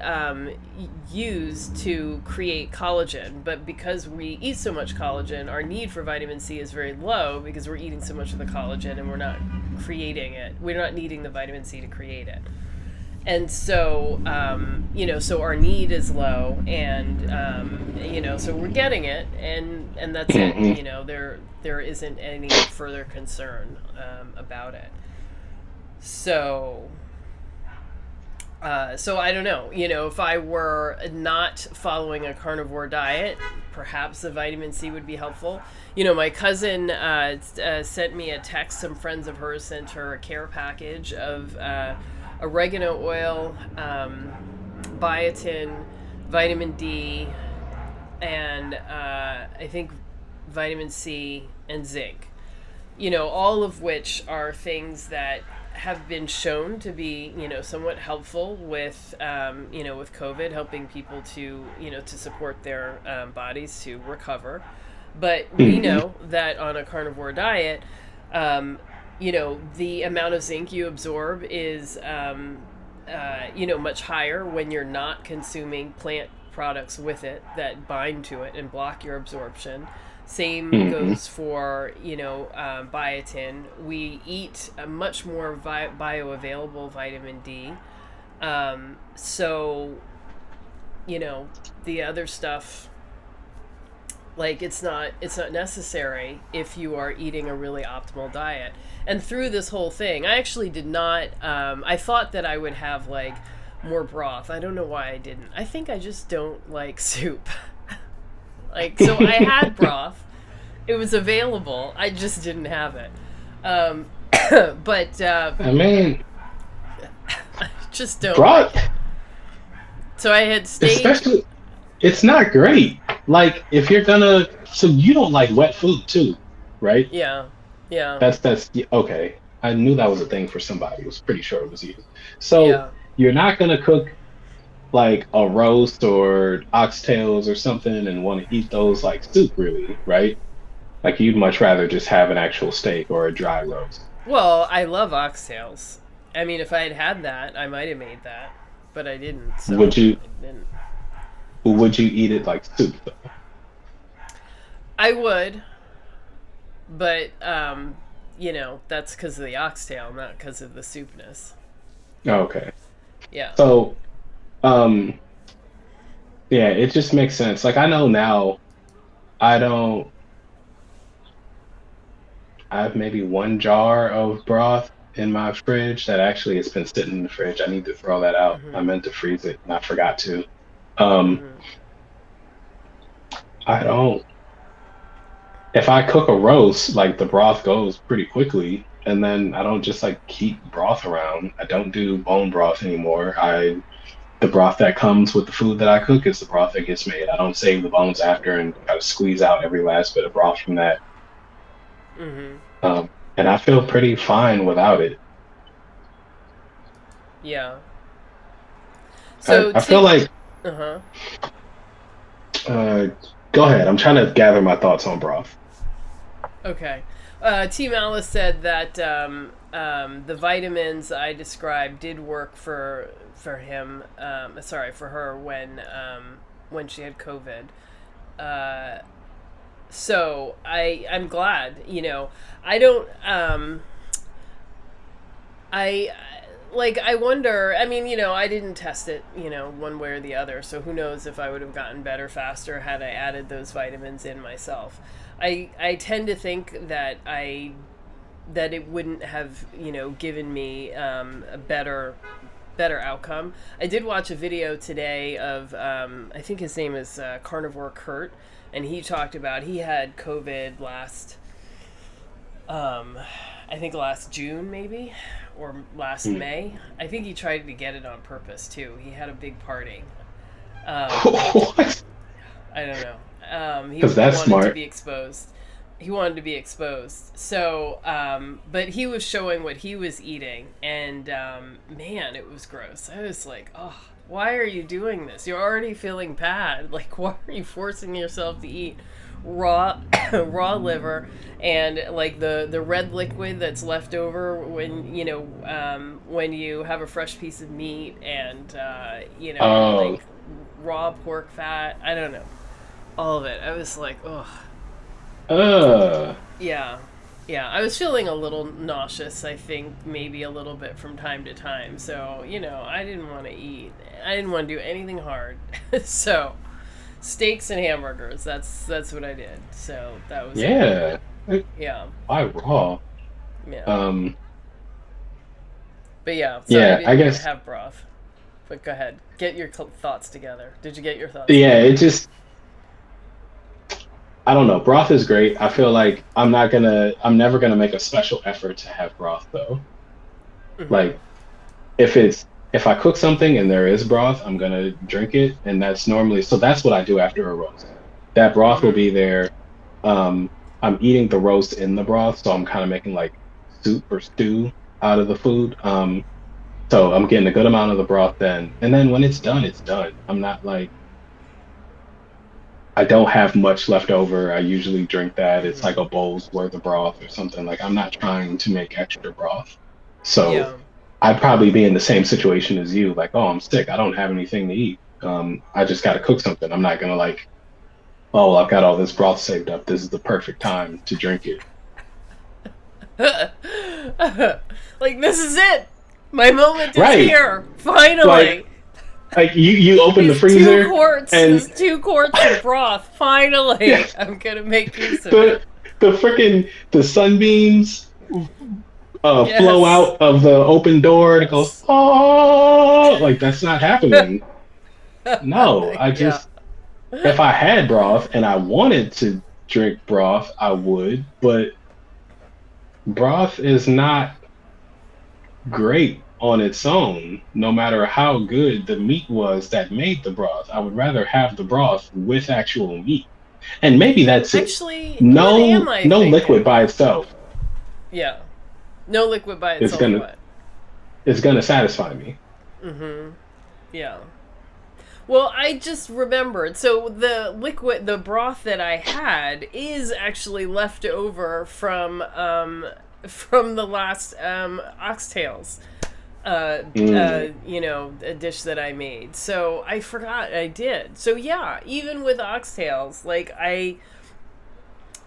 used to create collagen, but because we eat so much collagen, our need for vitamin C is very low because we're eating so much of the collagen and we're not creating it. We're not needing the vitamin C to create it. And so, so our need is low, and so we're getting it, and that's it. mhm. There isn't any further concern about it. So, so I don't know. If I were not following a carnivore diet, perhaps the vitamin C would be helpful. My cousin sent me a text. Some friends of hers sent her a care package of oregano oil, biotin, vitamin D, and I think vitamin C and zinc. All of which are things that have been shown to be, somewhat helpful with, with COVID, helping people to, to support their bodies to recover. But we Hmm. know that on a carnivore diet, the amount of zinc you absorb is, much higher when you're not consuming plant products with it that bind to it and block your absorption. Same Hmm. goes for, biotin. We eat a much more bioavailable vitamin D. So, the other stuff, like it's not necessary if you are eating a really optimal diet. And through this whole thing, I actually did not. I thought that I would have like more broth. I don't know why I didn't. I think I just don't like soup. Like, so I had broth. It was available. I just didn't have it. Um, but I mean, I just don't like broth, it. So I had steak. especially, it's not great. Like if you're gonna, so you don't like wet food too, right? Yeah, yeah, That's yeah, okay. I knew that was a thing for somebody. I was pretty sure it was you. So yeah. you're not gonna cook like a roast or oxtails or something and want to eat those like soup, really, right? Like you'd much rather just have an actual steak or a dry roast. Well, I love oxtails. I mean, if I had had that, I might have made that, but I didn't. Would So you I didn't. would you eat it like soup I would, but that's because of the oxtail, not because of the soupness. though? Okay. Yeah. So um yeah, it just makes sense. Like I know now I don't I have maybe one jar of broth in my fridge that actually has been sitting in the fridge. I need to throw that out. I Mhm. meant to freeze it and I forgot to. Um Mhm. I don't if I cook a roast, like the broth goes pretty quickly, and then I don't just like keep broth around. I don't do bone broth anymore. I the broth that comes with the food that I cook is the broth that gets made. I don't save the bones after and try to squeeze out every last bit of broth from that. Mhm. And I feel pretty fine without it. Yeah. I, So I feel team. like Uh huh. uh, go ahead. I'm trying to gather my thoughts on broth. Okay. Team Alice said that the vitamins I described did work for him. Sorry, for her when she had COVID. Uh, so I'm glad. I don't. I like I wonder. I mean, I didn't test it, one way or the other. So who knows if I would have gotten better faster had I added those vitamins in myself. I tend to think that it wouldn't have given me a better outcome. I did watch a video today of I think his name is Carnivore Kurt, and he talked about he had COVID um, I think last June maybe, or last Hmm. May. I think he tried to get it on purpose too. He had a big party. But What? I don't know. Because He that's wanted to smart. be exposed. He wanted to be exposed. So, but he was showing what he was eating, and man, it was gross. I was like, oh, why are you doing this? You're already feeling bad. Like, why are you forcing yourself to eat raw, raw liver, and like the red liquid that's left over when you have a fresh piece of meat, and Oh, like raw pork fat. I don't know, all of it. I was like, oh, uh, yeah. Yeah, I was feeling a little nauseous, I think, maybe a little bit from time to time. So, I didn't want to eat. I didn't want to do anything hard. So, steaks and hamburgers, that's what I did. So, that was it. yeah. Yeah. Why raw? Yeah. Um, But yeah, sorry I yeah, I didn't guess, have broth. But go ahead. Get your thoughts together. Did you get your thoughts yeah, together? it just, I don't know. Broth is great. I feel like I'm never gonna make a special effort to have broth though. Mhm. Like, if I cook something and there is broth, I'm gonna drink it, and that's normally, so that's what I do after a roast. That broth will Mhm. be there. Um, I'm eating the roast in the broth, so I'm kind of making like soup or stew. out of the food. So I'm getting a good amount of the broth then. And then when it's done, it's done. I'm not like, I don't have much left over. I usually drink that. It's like Mm-hmm. a bowl's worth of broth or something. Like I'm not trying to make extra broth. So Yeah. I'd probably be in the same situation as you, like, oh, I'm sick. I don't have anything to eat. I just got to cook something. I'm not gonna like, oh, well, I've got all this broth saved up. This is the perfect time to drink it. Like, this is it. My moment is Right. here. Finally. Like you open the These two freezer quarts, and these 2 quarts of broth. Finally, yeah, I'm gonna make use of the it. the freaking the sunbeams flow Yes. out of the open door and it goes, Yes. oh, like that's not happening. No, I Yeah. just, if I had broth and I wanted to drink broth, I would, but broth is not great on its own, no matter how good the meat was that made the broth. I would rather have the broth with actual meat. And maybe that's it. Actually, what am No, I no liquid thinking? by itself Yeah. No liquid by is itself. gonna What? is gonna satisfy me. Mm-hmm. Yeah. Well, I just remembered. So the broth that I had is actually left over from the last oxtails, Mm, a dish that I made. So I forgot I did. So yeah, even with oxtails, like I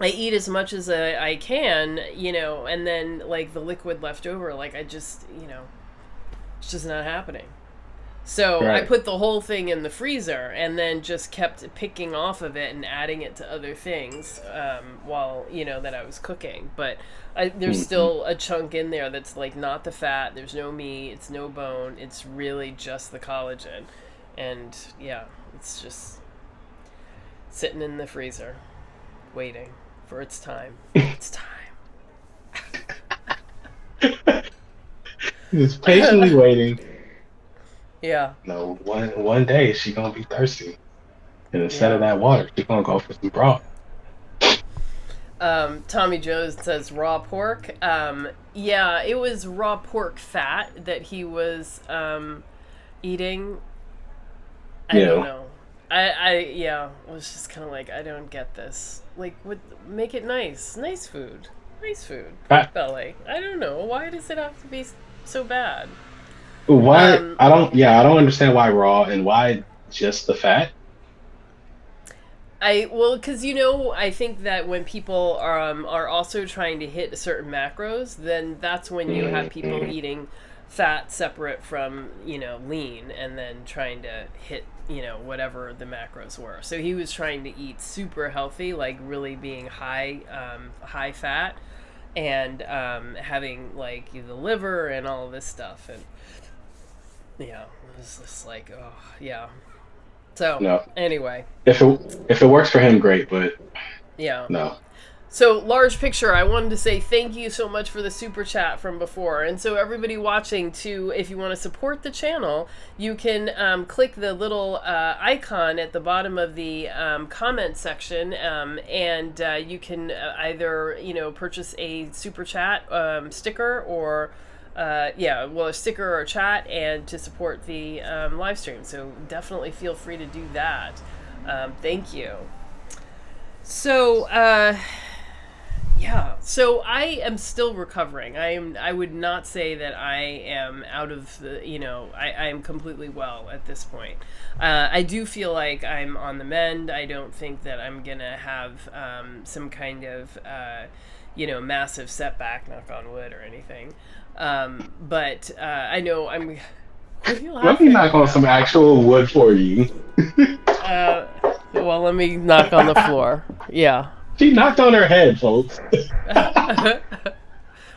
eat as much as I can, and then like the liquid left over, like I just, it's just not happening. So I right. put the whole thing in the freezer and then just kept picking off of it and adding it to other things while, that I was cooking. But there's Hmm. still a chunk in there that's like not the fat, there's no meat, it's no bone, it's really just the collagen. And yeah, it's just sitting in the freezer waiting for its time. It's Just patiently time. waiting. Yeah, No, one day she gonna be thirsty, and instead of yeah. that water, she gonna go for some broth. Tommy Jones says raw pork. Yeah, it was raw pork fat that he was eating. I You don't know, know. Yeah, I was just kind of like, I don't get this. Like, what? Make it nice, nice food, nice food. I, Pork belly. I don't know. Why does it have to be so bad? why Um, I don't, yeah, I don't understand why raw and why just the fat. well, because I think that when people are also trying to hit certain macros, then that's when you have people Mm-hmm. eating fat separate from lean, and then trying to hit whatever the macros were. So he was trying to eat super healthy, like really being high fat, and having like the liver and all of this stuff, and yeah, it was just like, oh yeah. So No, anyway, if it works for him, great, but yeah. no. So, large picture, I wanted to say thank you so much for the super chat from before. And so, everybody watching, too, if you want to support the channel, you can click the little icon at the bottom of the comment section, and you can either, purchase a super chat sticker or. A sticker or a chat, and to support the live stream. So definitely feel free to do that. Thank you. So, yeah. So I am still recovering. I would not say that I am out of the. I am completely well at this point. I do feel like I'm on the mend. I don't think that I'm gonna have some kind of massive setback, knock on wood, or anything. But I know I'm. What are you Let me laughing knock on some about? actual wood for you. Uh, well, let me knock on the floor. Yeah. She knocked on her head, folks.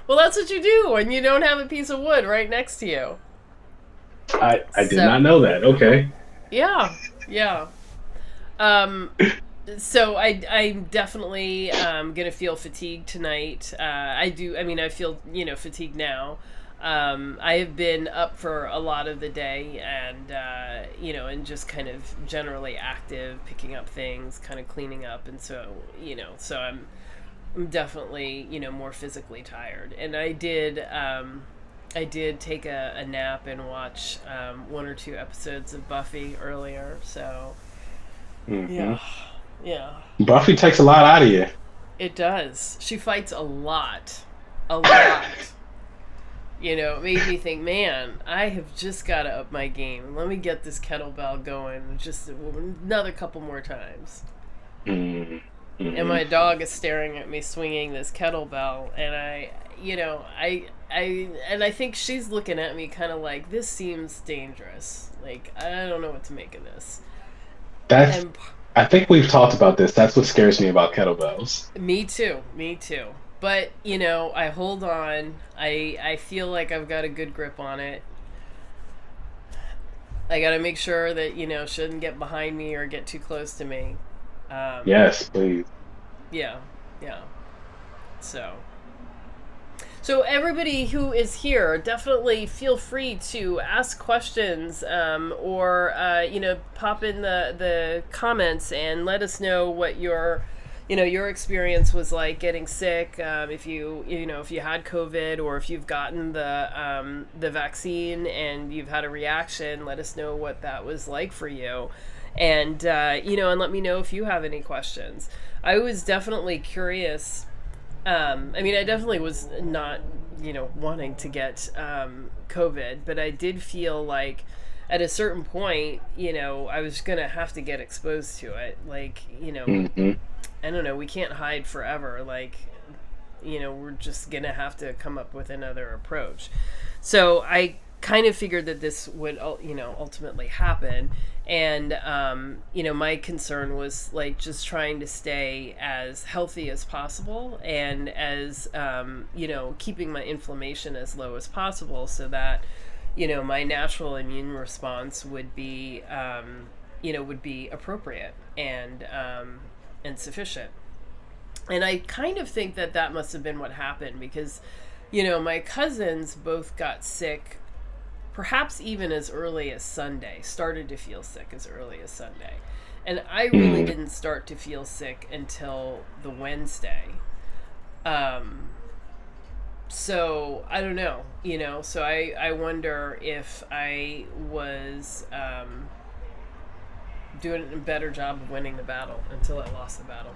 Well, that's what you do when you don't have a piece of wood right next to you. I did So, not know that. Okay. yeah, yeah. Um, so I'm definitely gonna feel fatigued tonight. I do. I mean, I feel fatigued now. I have been up for a lot of the day, and and just kind of generally active, picking up things, kind of cleaning up, and so I'm definitely more physically tired. And I did I did take a nap and watch one or two episodes of Buffy earlier. So Hmm. yeah, yeah, Buffy takes a lot out of you. it does. She fights a lot. It made me think, man, I have just got to up my game. Let me get this kettlebell going just another couple more times. Mm-hmm. And Mm-hmm. my dog is staring at me swinging this kettlebell, and I think she's looking at me kind of like, this seems dangerous. Like, I don't know what to make of this. That's. And I think we've talked about this. That's what scares me about kettlebells. me too, me too. But, I hold on. I feel like I've got a good grip on it. I got to make sure that, shouldn't get behind me or get too close to me. Um, Yes, please. yeah, yeah. So. So everybody who is here, definitely feel free to ask questions, or pop in the comments and let us know what your experience was like getting sick. If if you had COVID, or if you've gotten the vaccine and you've had a reaction, let us know what that was like for you, and and let me know if you have any questions. I was definitely curious. I definitely was not, wanting to get COVID, but I did feel like at a certain point, I was going to have to get exposed to it. Like, Hmm. I don't know, we can't hide forever. Like, we're just going to have to come up with another approach. So I kind of figured that this would, ultimately happen. And, my concern was like just trying to stay as healthy as possible, and as, keeping my inflammation as low as possible, so that, my natural immune response would be, would be appropriate and sufficient. And I kind of think that that must have been what happened, because, my cousins both got sick perhaps even as early as Sunday, started to feel sick as early as Sunday. And I really Mm. didn't start to feel sick until the Wednesday. Um, so I don't know, so I wonder if I was doing a better job of winning the battle until I lost the battle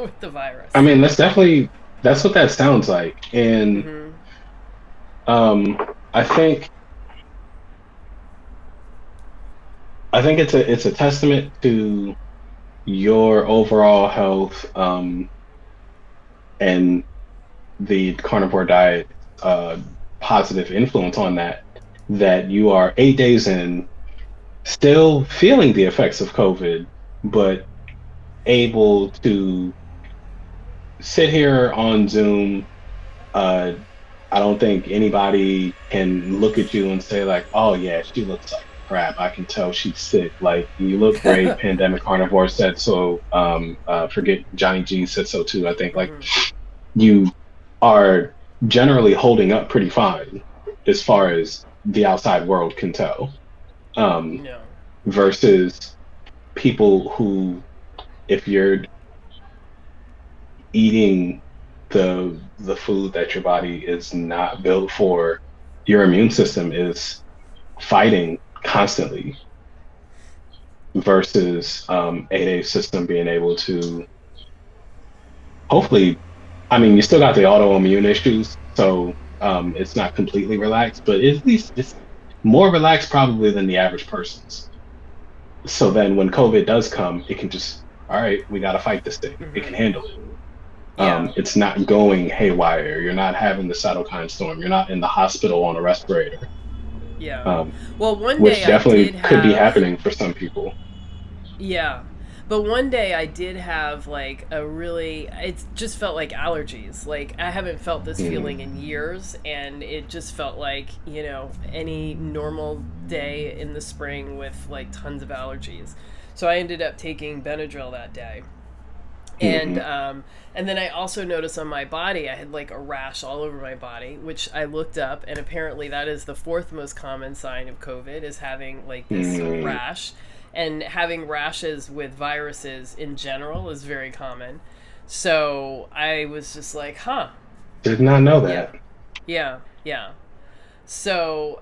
with the I virus. mean, that's what that sounds like, and Mm-hmm. um, I think I think it's a testament to your overall health, and the carnivore diet, uh, positive influence on that you are 8 days in, still feeling the effects of COVID, but able to sit here on Zoom. Uh, I don't think anybody can look at you and say like, "Oh yeah, she looks like crap. I can tell she's sick." Like, you look great. Pandemic Carnivore said so. Forget Johnny G said so too. I think like Mm-hmm. you are generally holding up pretty fine as far Mm-hmm. as the outside world can tell. Um, No. versus people who, if you're eating the food that your body is not built for, your immune system is fighting constantly, versus a system being able to, hopefully, I mean, you still got the autoimmune issues, so it's not completely relaxed, but at least it's more relaxed probably than the average person's. So then when COVID does come, it can just, all right, we got to fight this thing. It Mm-hmm. can handle it. Yeah. It's not going haywire. You're not having the cytokine storm. You're not in the hospital on a respirator, Yeah. um, Well, one which day I did definitely could be have. happening for some people. Yeah. But one day I did have like a really, it just felt like allergies. Like, I haven't felt this Mm, feeling in years, and it just felt like, any normal day in the spring with like tons of allergies. So I ended up taking Benadryl that day. And hmm. um, and then I also noticed on my body I had like a rash all over my body, which I looked up, and apparently that is the fourth most common sign of COVID, is having like this Mm, rash, and having rashes with viruses in general is very common. So I was just like, huh, did not know yeah, that. yeah, yeah. So,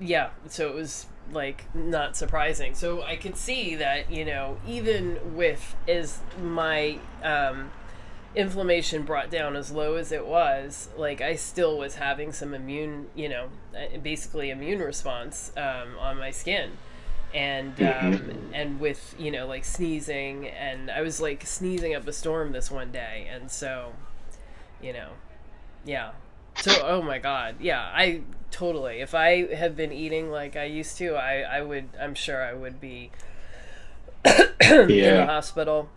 yeah, so it was like not surprising. So I could see that, even with as my inflammation brought down as low as it was, like I still was having some immune, basically immune response on my skin. And with like sneezing, and I was like sneezing up a storm this one day, and so you know yeah. So, oh my God, yeah, I totally. If I had been eating like I used to, I would. I'm sure I would be in the Yeah, hospital.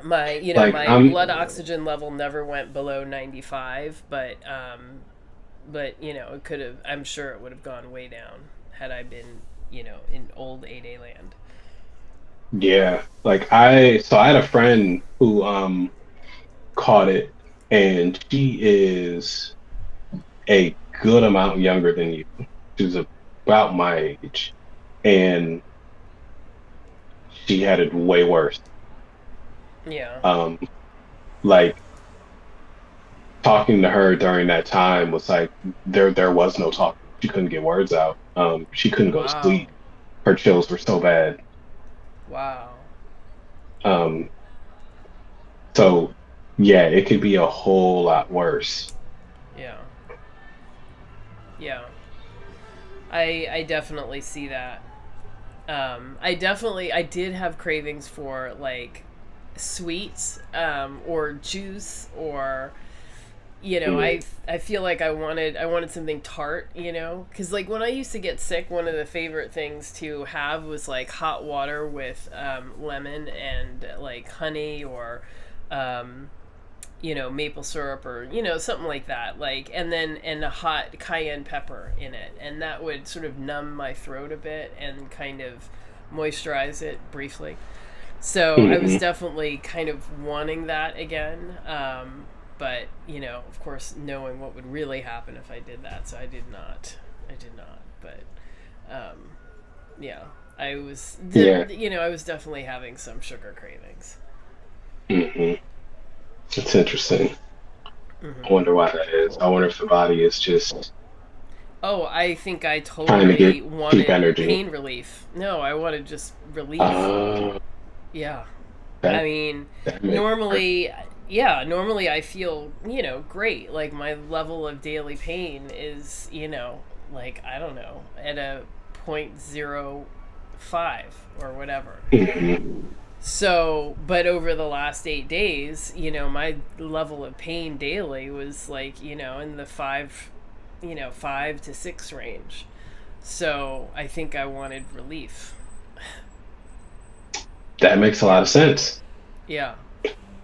My, like my I'm blood oxygen level never went below 95, but it could have. I'm sure it would have gone way down had I been, in old 8A land. yeah, like I had a friend who caught it, and she is a good amount younger than you. She was about my age, and she had it way worse. Yeah. Um, like talking to her during that time was like there was no talk. She couldn't get words out. She couldn't go to Wow. sleep. Her chills were so bad. Wow. Um, so yeah, it could be a whole lot worse. Yeah. Yeah. I definitely see that. I did have cravings for like sweets, or juice, or Mm, I feel like I wanted something tart, because like when I used to get sick, one of the favorite things to have was like hot water with lemon and like honey, or um, maple syrup, or something like that, like, and a hot cayenne pepper in it, and that would sort of numb my throat a bit and kind of moisturize it briefly. So I was mm-mm. definitely kind of wanting that again, but of course, knowing what would really happen if I did that, so I did not, but um, yeah, Yeah, I was definitely having some sugar cravings. mm-hmm. It's interesting. I Hmm. wonder why that is. I wonder if the body is just Oh, I think I trying to totally get cheap wanted energy. pain relief. No, I wanted just relief. Uh, Yeah. I that mean, that makes sense. normally, yeah, normally I feel, great. Like my level of daily pain is, like, I don't know, at a point zero five or whatever. Hmm. So, but over the last 8 days, my level of pain daily was like, in the 5 to 6 range. So I think I wanted relief. That makes a lot Yeah. of sense. Yeah.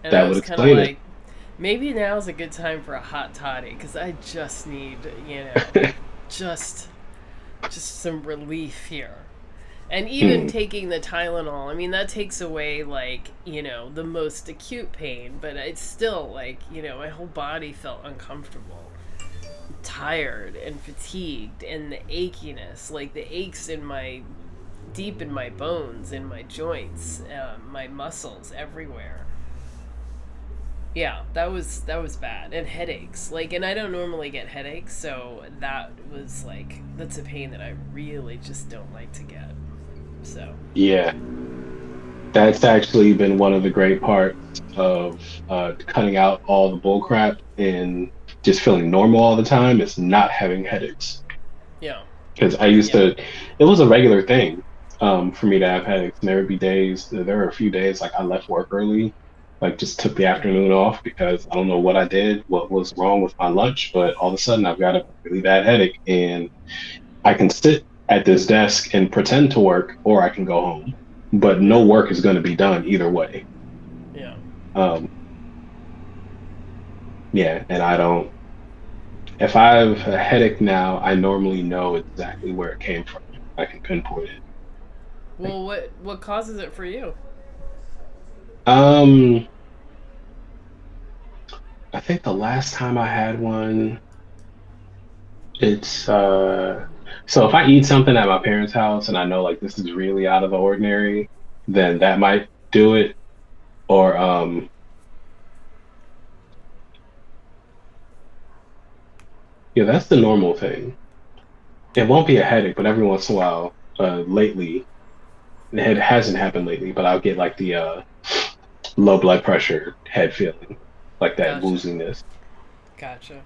And I That would was kind of explain it. like, maybe now's a good time for a hot toddy, because I just need, just just some relief here. And even Hmm. taking the Tylenol, I mean, that takes away like, the most acute pain, but it's still like, my whole body felt uncomfortable, tired and fatigued, and the achiness, like the aches in my deep in my bones, in my joints, my muscles everywhere. Yeah, that was bad, and headaches. Like, and I don't normally get headaches, so that was like that's a pain that I really just don't like to get. So, Yeah, that's actually been one of the great parts of cutting out all the bull crap and just feeling normal all the time is not having headaches. yeah, Because I used yeah, to, it was a regular thing for me to have headaches. And there would be days, there were a few days like I left work early, like just took the hmm, afternoon off because I don't know what I did, what was wrong with my lunch, but all of a sudden I've got a really bad headache and I can sit at this desk and pretend to work or I can go home. But no yeah, work is going to be done either way. yeah, Um, yeah, and I don't, if I have a headache now, I normally know exactly where it came from. I can pinpoint it. well, what causes it for you? Um, I think the last time I had one, it's so if I eat something at my parents' house and I know like this is really out of the ordinary, then that might do it. Or Yeah, that's the normal thing. It won't be a headache, but every once in a while, lately, it hasn't happened lately, but I'll get like the low blood pressure head feeling, like that Gotcha. wooziness. Gotcha.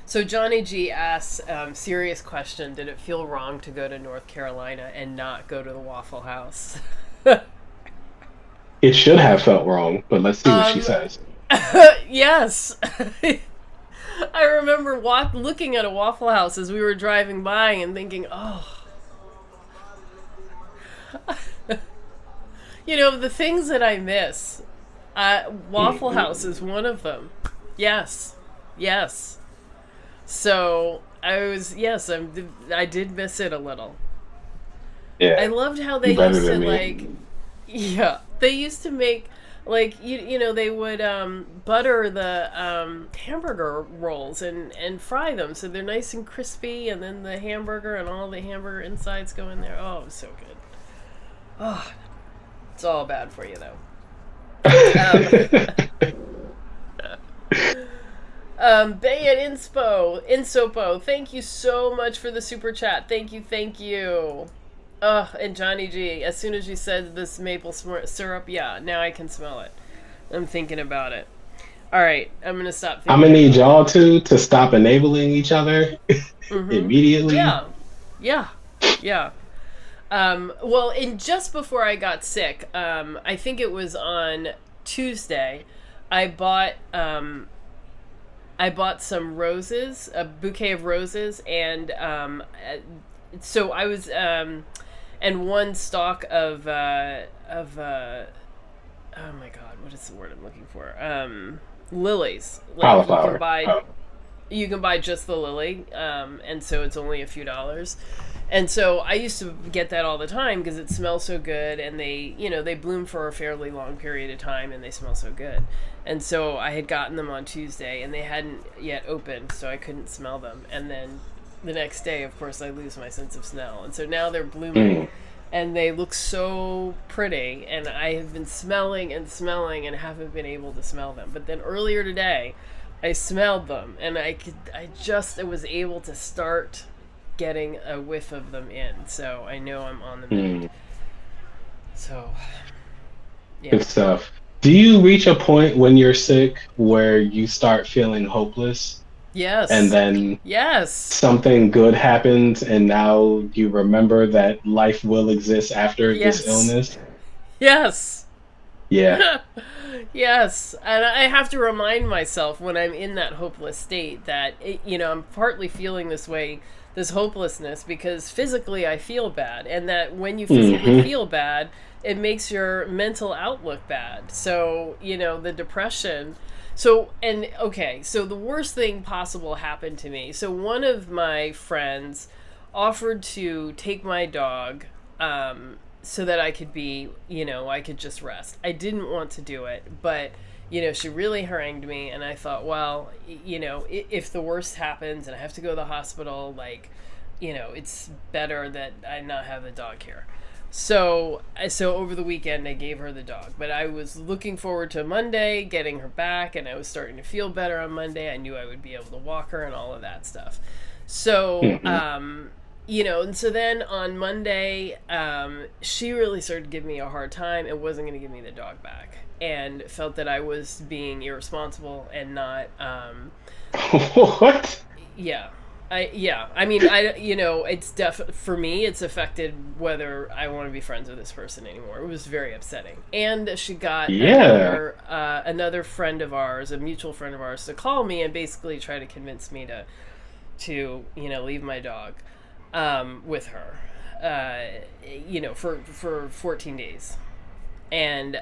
So Johnny G asks, serious question: did it feel wrong to go to North Carolina and not go to the Waffle House? It should have felt wrong, but let's see what she um, says. yes. I remember looking at a Waffle House as we were driving by and thinking, oh, the things that I miss. Waffle Hmm. House is one of them. Yes. Yes. So I did miss it a little. I Yeah, loved how they you better used to than like, me. yeah, they used to make like they would butter the hamburger rolls and fry them so they're nice and crispy, and then the hamburger and all the hamburger insides go in there. Oh, it was so good. Oh, it's all bad for you though. Um, Bayet Insopo, thank you so much for the super chat. Thank you, thank you. And Johnny G, as soon as you said this maple syrup, yeah, now I can smell it. I'm thinking about it. All right, I'm gonna stop I'm gonna thinking need about it. y'all to stop enabling each other immediately. Yeah, yeah, yeah. Well, in just before I got sick, I think it was on Tuesday, I bought some roses, a bouquet of roses, and so I was and one stalk of oh my god, what is the word I'm looking for? Lilies. Like Cauliflower. Oh. you can buy just the lily, and so it's only a few dollars. And so I used to get that all the time because it smells so good, and they bloom for a fairly long period of time, and they smell so good. And so I had gotten them on Tuesday, and they hadn't yet opened, so I couldn't smell them. And then the next day, of course, I lose my sense of smell, and so now they're blooming, Mm. and they look so pretty. And I have been smelling and smelling, and haven't been able to smell them. But then earlier today, I smelled them, and I was able to start getting a whiff of them in, so I know I'm on the mend. Mm. So, Good yeah. stuff. Do you reach a point when you're sick where you start feeling hopeless and Yes. then Yes. something good happens and now you remember that life will exist after this Yes. illness? Yes. Yeah. Yes. And I have to remind myself when I'm in that hopeless state that, I'm partly feeling this way, this hopelessness, because physically I feel bad. And that when you physically Hmm. feel bad, it makes your mental outlook bad. So, the depression. So, and okay, so the worst thing possible happened to me. So, one of my friends offered to take my dog, so that I could I could just rest. I didn't want to do it, but, she really harangued me, and I thought, well, if the worst happens and I have to go to the hospital, like, it's better that I not have the dog here. So over the weekend I gave her the dog, but I was looking forward to Monday getting her back, and I was starting to feel better on Monday. I knew I would be able to walk her and all of that stuff. So, Hmm. and so then on Monday, she really started to give me a hard time and wasn't going to give me the dog back, and felt that I was being irresponsible and not, What? yeah. I mean, it's for me, it's affected whether I want to be friends with this person anymore. It was very upsetting. And she got Yeah. another friend of ours, a mutual friend of ours, to call me and basically try to convince me to leave my dog, with her, for 14 days. And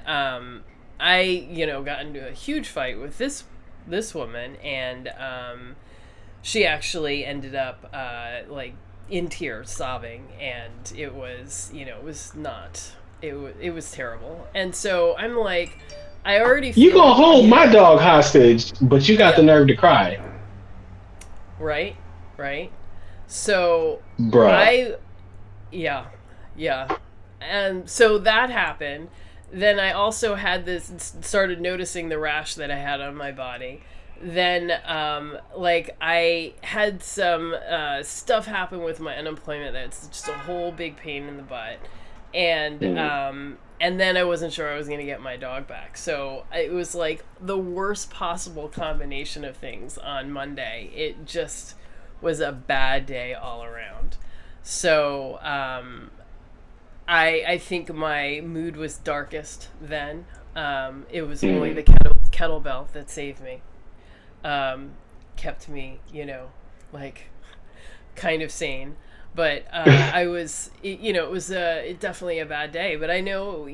I got into a huge fight with this woman, and she actually ended up like in tears, sobbing, and it was terrible. And so I'm like, I already You gonna feel, hold my dog hostage, but you got the yeah, nerve to cry. right, right. So Bruh. I yeah, yeah. And so that happened. Then I also had started noticing the rash that I had on my body. then like I had some stuff happen with my unemployment that's just a whole big pain in the butt, and then I wasn't sure I was going to get my dog back, so it was like the worst possible combination of things on Monday. It just was a bad day all around. So I think my mood was darkest then. It was only the kettlebell that saved me. Kept me, like kind of sane. But I was, it was definitely a bad day. But I know,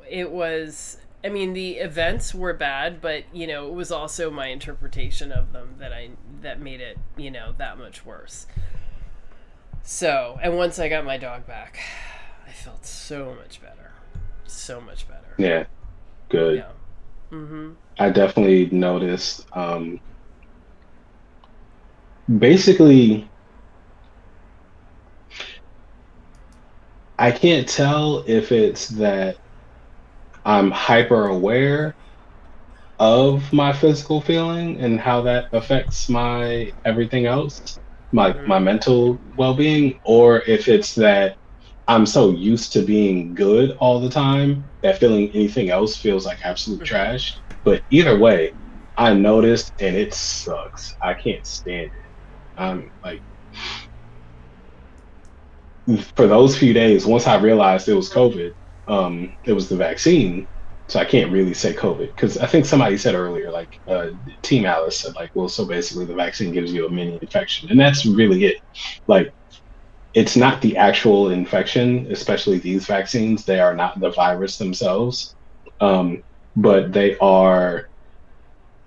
it was. I mean, the events were bad, but it was also my interpretation of them that made it, that much worse. So, and once I got my dog back, I felt so much better. So much better. Yeah, good. Yeah. Mm-hmm. I definitely noticed. Basically, I can't tell if it's that I'm hyper aware of my physical feeling and how that affects my everything else, my Mm-hmm. mental well-being, or if it's that I'm so used to being good all the time that feeling anything else feels like absolute Mm-hmm. trash. But either way, I noticed and it sucks. I can't stand it. I'm like, for those few days, once I realized it was COVID, it was the vaccine. So I can't really say COVID because I think somebody said earlier, like Team Alice said, like, well, so basically the vaccine gives you a mini infection, and that's really it. Like, it's not the actual infection, especially these vaccines. They are not the virus themselves, um, but they are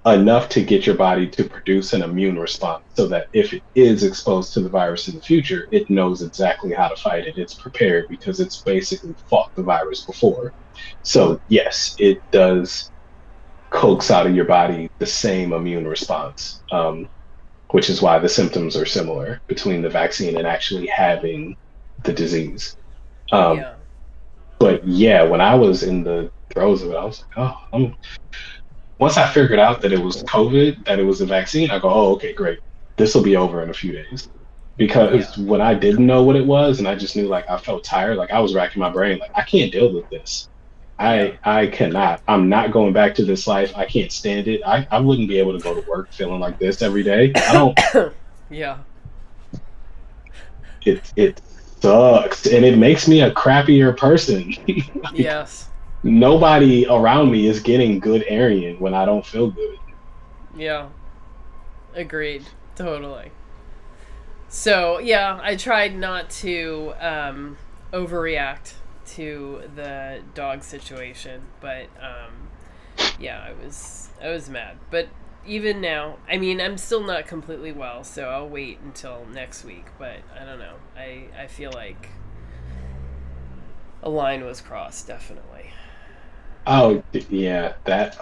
enough to get your body to produce an immune response so that if it is exposed to the virus in the future, it knows exactly how to fight it. It's prepared because it's basically fought the virus before. So, yes, it does coax out of your body the same immune response, which is why the symptoms are similar between the vaccine and actually having the disease. Um, Yeah. but yeah, when I was in the throes of it, I was like, oh, once I figured out that it was COVID, that it was a vaccine, I go, oh, okay, great. This will be over in a few days. Yeah. Because when I didn't know what it was and I just knew like I felt tired, like I was racking my brain, like I can't deal with this. Yeah. I cannot. I'm not going back to this life. I can't stand it. I wouldn't be able to go to work feeling like this every day. I don't Yeah. it sucks. And it makes me a crappier person. Like Yes. nobody around me is getting good Aryan when I don't feel good. Yeah. Agreed. Totally. So, yeah, I tried not to overreact to the dog situation, but yeah, I was mad. But even now, I mean, I'm still not completely well, so I'll wait until next week, but I don't know. I feel like a line was crossed, definitely. Oh yeah, that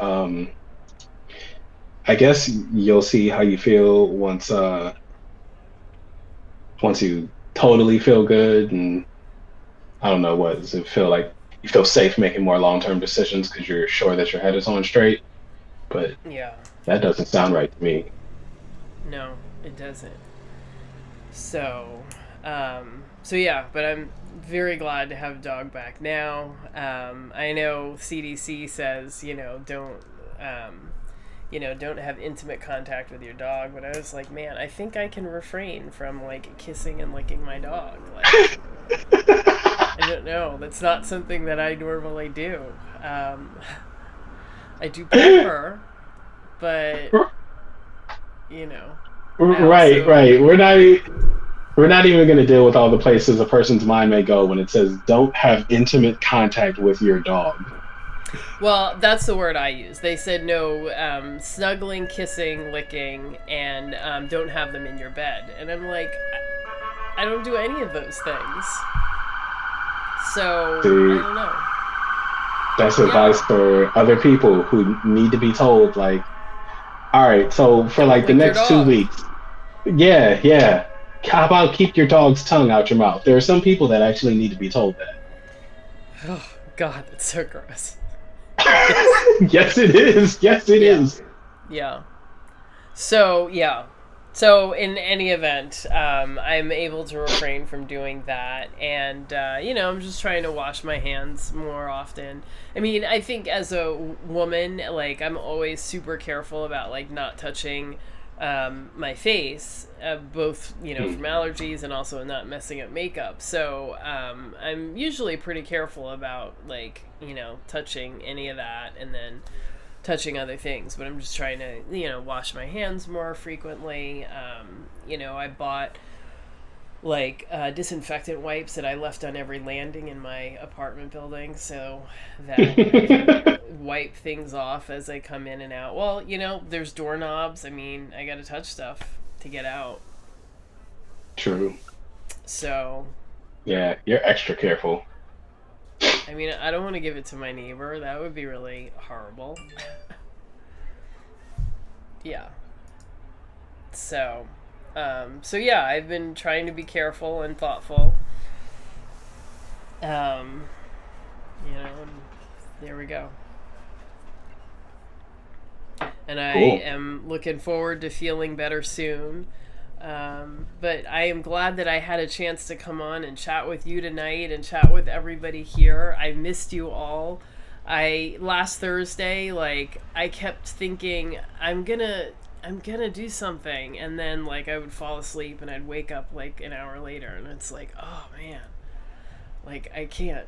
I guess you'll see how you feel once you totally feel good and I don't know what does it feel like you feel safe making more long-term decisions because you're sure that your head is on straight, but Yeah. that doesn't sound right to me. No, it doesn't. So, so yeah, but I'm very glad to have a dog back now. I know CDC says, don't have intimate contact with your dog, but I was like, man, I think I can refrain from like kissing and licking my dog. Like, I don't know. That's not something that I normally do. Um, I do pet her, but you know, I Right, also right. We're not even going to deal with all the places a person's mind may go when it says don't have intimate contact with your dog. Well, that's the word I use. They said no snuggling, kissing, licking, and don't have them in your bed. And I'm like, I don't do any of those things. So, I See, don't know. that's Yeah. advice for other people who need to be told, like, all right, so for Don't like the lick your next two dog. weeks, yeah, yeah. How about keep your dog's tongue out your mouth? There are some people that actually need to be told Oh, God, that's so gross. Yes. that. Yes, it is. Yes, it Yeah. is. Yeah. So yeah. So in any event, I'm able to refrain from doing that, and I'm just trying to wash my hands more often. I mean, I think as a woman, like I'm always super careful about like not touching my face, both Mm. from allergies and also not messing up makeup. So I'm usually pretty careful about like touching any of that, and then touching other things, but I'm just trying to, wash my hands more frequently. I bought like disinfectant wipes that I left on every landing in my apartment building so that I can wipe things off as I come in and out. Well, there's doorknobs. I mean, I got to touch stuff to get out. True. So, Yeah, you're extra careful. I mean, I don't want to give it to my neighbor. That would be really horrible. Yeah. So, so yeah, I've been trying to be careful and thoughtful. Um, and there we go. And I Cool. am looking forward to feeling better soon. But I am glad that I had a chance to come on and chat with you tonight and chat with everybody here. I missed you all. I last Thursday, like I kept thinking I'm gonna do something, and then like I would fall asleep and I'd wake up like an hour later, and it's like, oh man, like I can't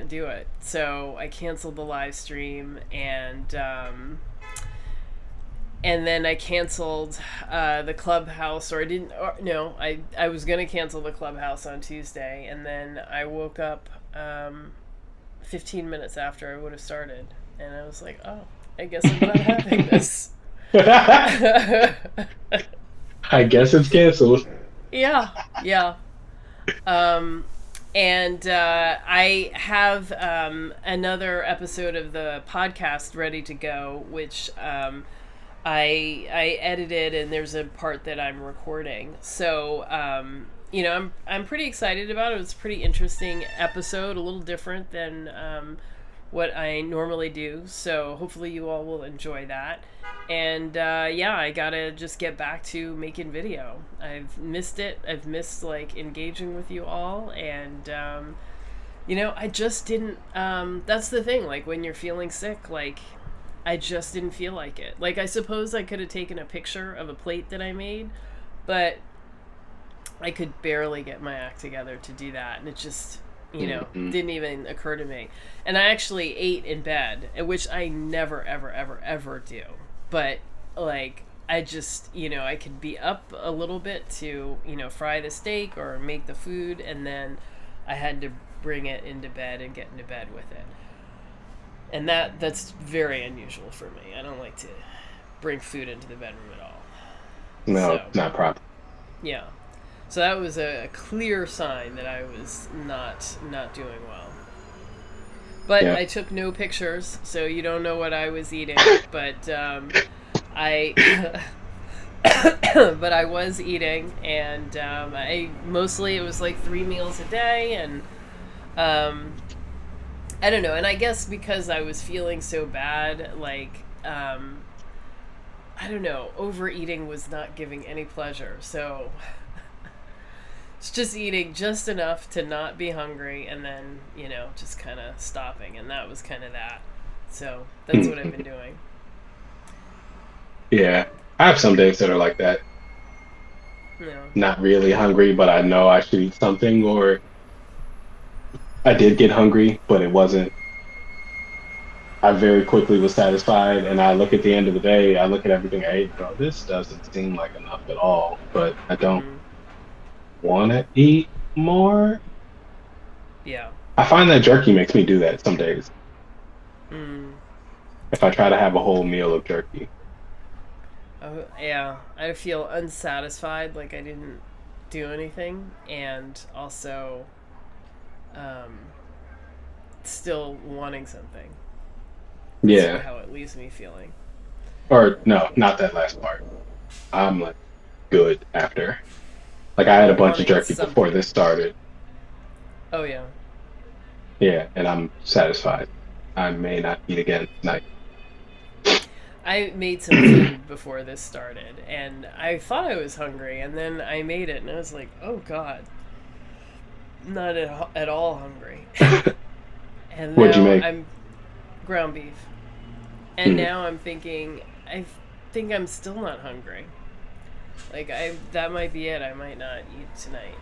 do it. So I canceled the live stream, and then I canceled the clubhouse, or I didn't. Or, no, I was gonna cancel the clubhouse on Tuesday, and then I woke up 15 minutes after I would have started, and I was like, oh, I guess I'm not having this. I guess it's canceled. Yeah, yeah. Um, and I have another episode of the podcast ready to go, which I edited, and there's a part that I'm recording. So I'm pretty excited about it. It's a pretty interesting episode, a little different than what I normally do. So hopefully you all will enjoy that. And I gotta just get back to making video. I've missed it. I've missed like engaging with you all, and I just didn't. That's the thing. Like when you're feeling sick, like I just didn't feel like it. Like I suppose I could have taken a picture of a plate that I made, but I could barely get my act together to do that, and it just didn't even occur to me. And I actually ate in bed, which I never ever ever ever do. But like I just I could be up a little bit to fry the steak or make the food, and then I had to bring it into bed and get into bed with it. And that's very unusual for me. I don't like to bring food into the bedroom at all. No, So not proper. yeah. So that was a clear sign that I was not doing well. But Yeah. I took no pictures, so you don't know what I was eating. But I, but I was eating, and I mostly it was like 3 meals a day, and I don't know. And I guess because I was feeling so bad, like I don't know, overeating was not giving any pleasure. So it's just eating just enough to not be hungry, and then just kind of stopping, and that was kind of that. So that's what I've been doing. Yeah. I have some days that are like that. No. Not really hungry, but I know I should eat something, or I did get hungry, but it wasn't. I very quickly was satisfied, and I look at the end of the day, I look at everything I ate, and go, this doesn't seem like enough at all, but I don't Mm-hmm. want to eat more. Yeah. I find that jerky makes me do that some days. Mm. If I try to have a whole meal of jerky. Oh, yeah. I feel unsatisfied, like I didn't do anything, and also um, still wanting something. That's Yeah. how it leaves me feeling. Or no, not that last part. I'm like good after. Like I had a Oh, bunch of wanting jerky before something. this started. Oh, yeah. Yeah, and I'm satisfied. I may not eat again tonight. I made some food before this started, and I thought I was hungry, and then I made it, and I was like, oh God, not at all hungry. And What'd you now make? I'm ground beef. And now I'm thinking, I think I'm still not hungry. Like, that might be it. I might not eat tonight.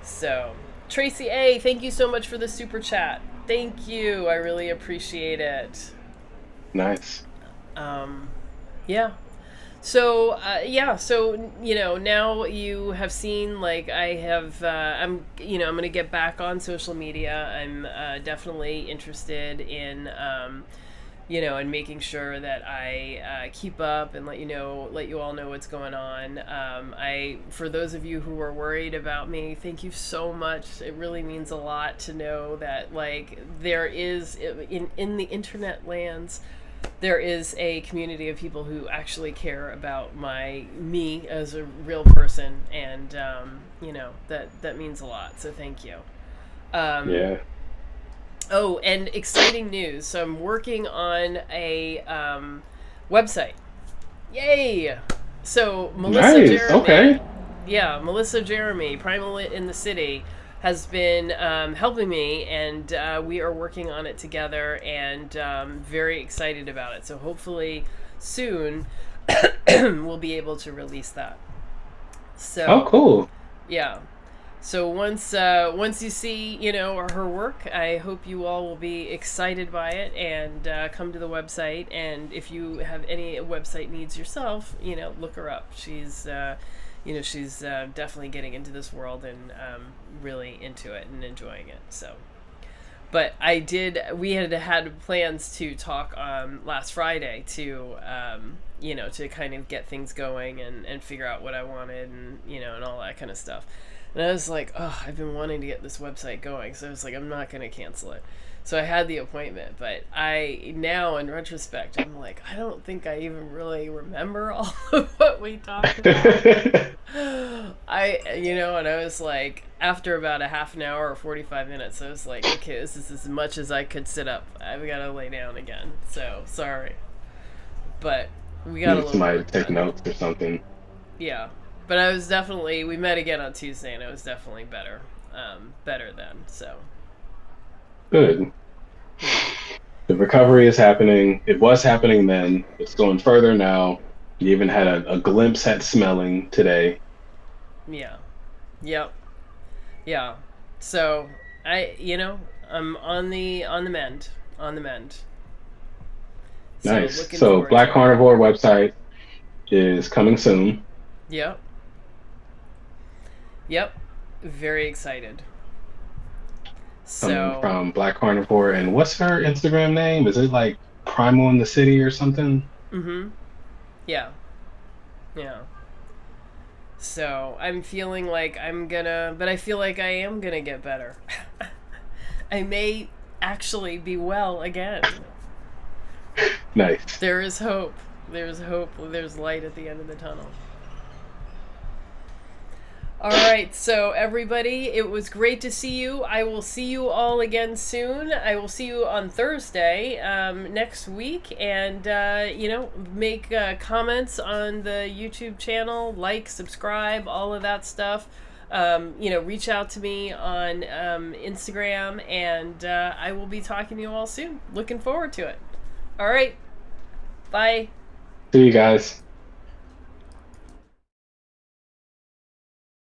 So, Tracy A., thank you so much for the super chat. Thank you. I really appreciate it. Nice. Yeah. So, now you have seen, like, I have, I'm going to get back on social media. I'm definitely interested in, and making sure that I keep up and let you all know what's going on. For those of you who are worried about me, thank you so much. It really means a lot to know that, like, there is, in the internet lands, there is a community of people who actually care about me as a real person, and that means a lot. So thank you. Yeah. Oh, and exciting news! So I'm working on a website. Yay! So Melissa Nice. Jeremy, Okay. yeah, Melissa Jeremy, Primal in the City, has been helping me, and we are working on it together, and very excited about it. So hopefully soon we'll be able to release that. So, Oh, cool. yeah. So once you see her work, I hope you all will be excited by it and come to the website. And if you have any website needs yourself, look her up. She's she's definitely getting into this world and really into it and enjoying it. So, but we had plans to talk last Friday to to kind of get things going and figure out what I wanted and all that kind of stuff. And I was like, oh, I've been wanting to get this website going. So I was like, I'm not going to cancel it. So I had the appointment. But now in retrospect, I'm like, I don't think I even really remember all of what we talked about. And I was like, after about a half an hour or 45 minutes, I was like, okay, this is as much as I could sit up. I've got to lay down again. So sorry. But we got a little Somebody work take done. notes or something. Yeah. But we met again on Tuesday, and I was definitely better then, so. Good. The recovery is happening. It was happening then. It's going further now. You even had a glimpse at smelling today. Yeah. Yep. Yeah. So, I'm on the mend. On the mend. Nice. Looking So forward Black to it. Carnivore website is coming soon. Yep. Yep. Very excited. Coming So, from Black Carnivore. And what's her Instagram name? Is it like Primal in the City or something? yeah. Yeah. So, I'm feeling like but I feel like I am gonna get better. I may actually be well again. Nice. There is hope. There's hope. There's light at the end of the tunnel. All right, so everybody, it was great to see you. I will see you all again soon. I will see you on Thursday next week, and make comments on the YouTube channel, like, subscribe, all of that stuff. Reach out to me on Instagram, and I will be talking to you all soon. Looking forward to it. All right, bye. See you guys.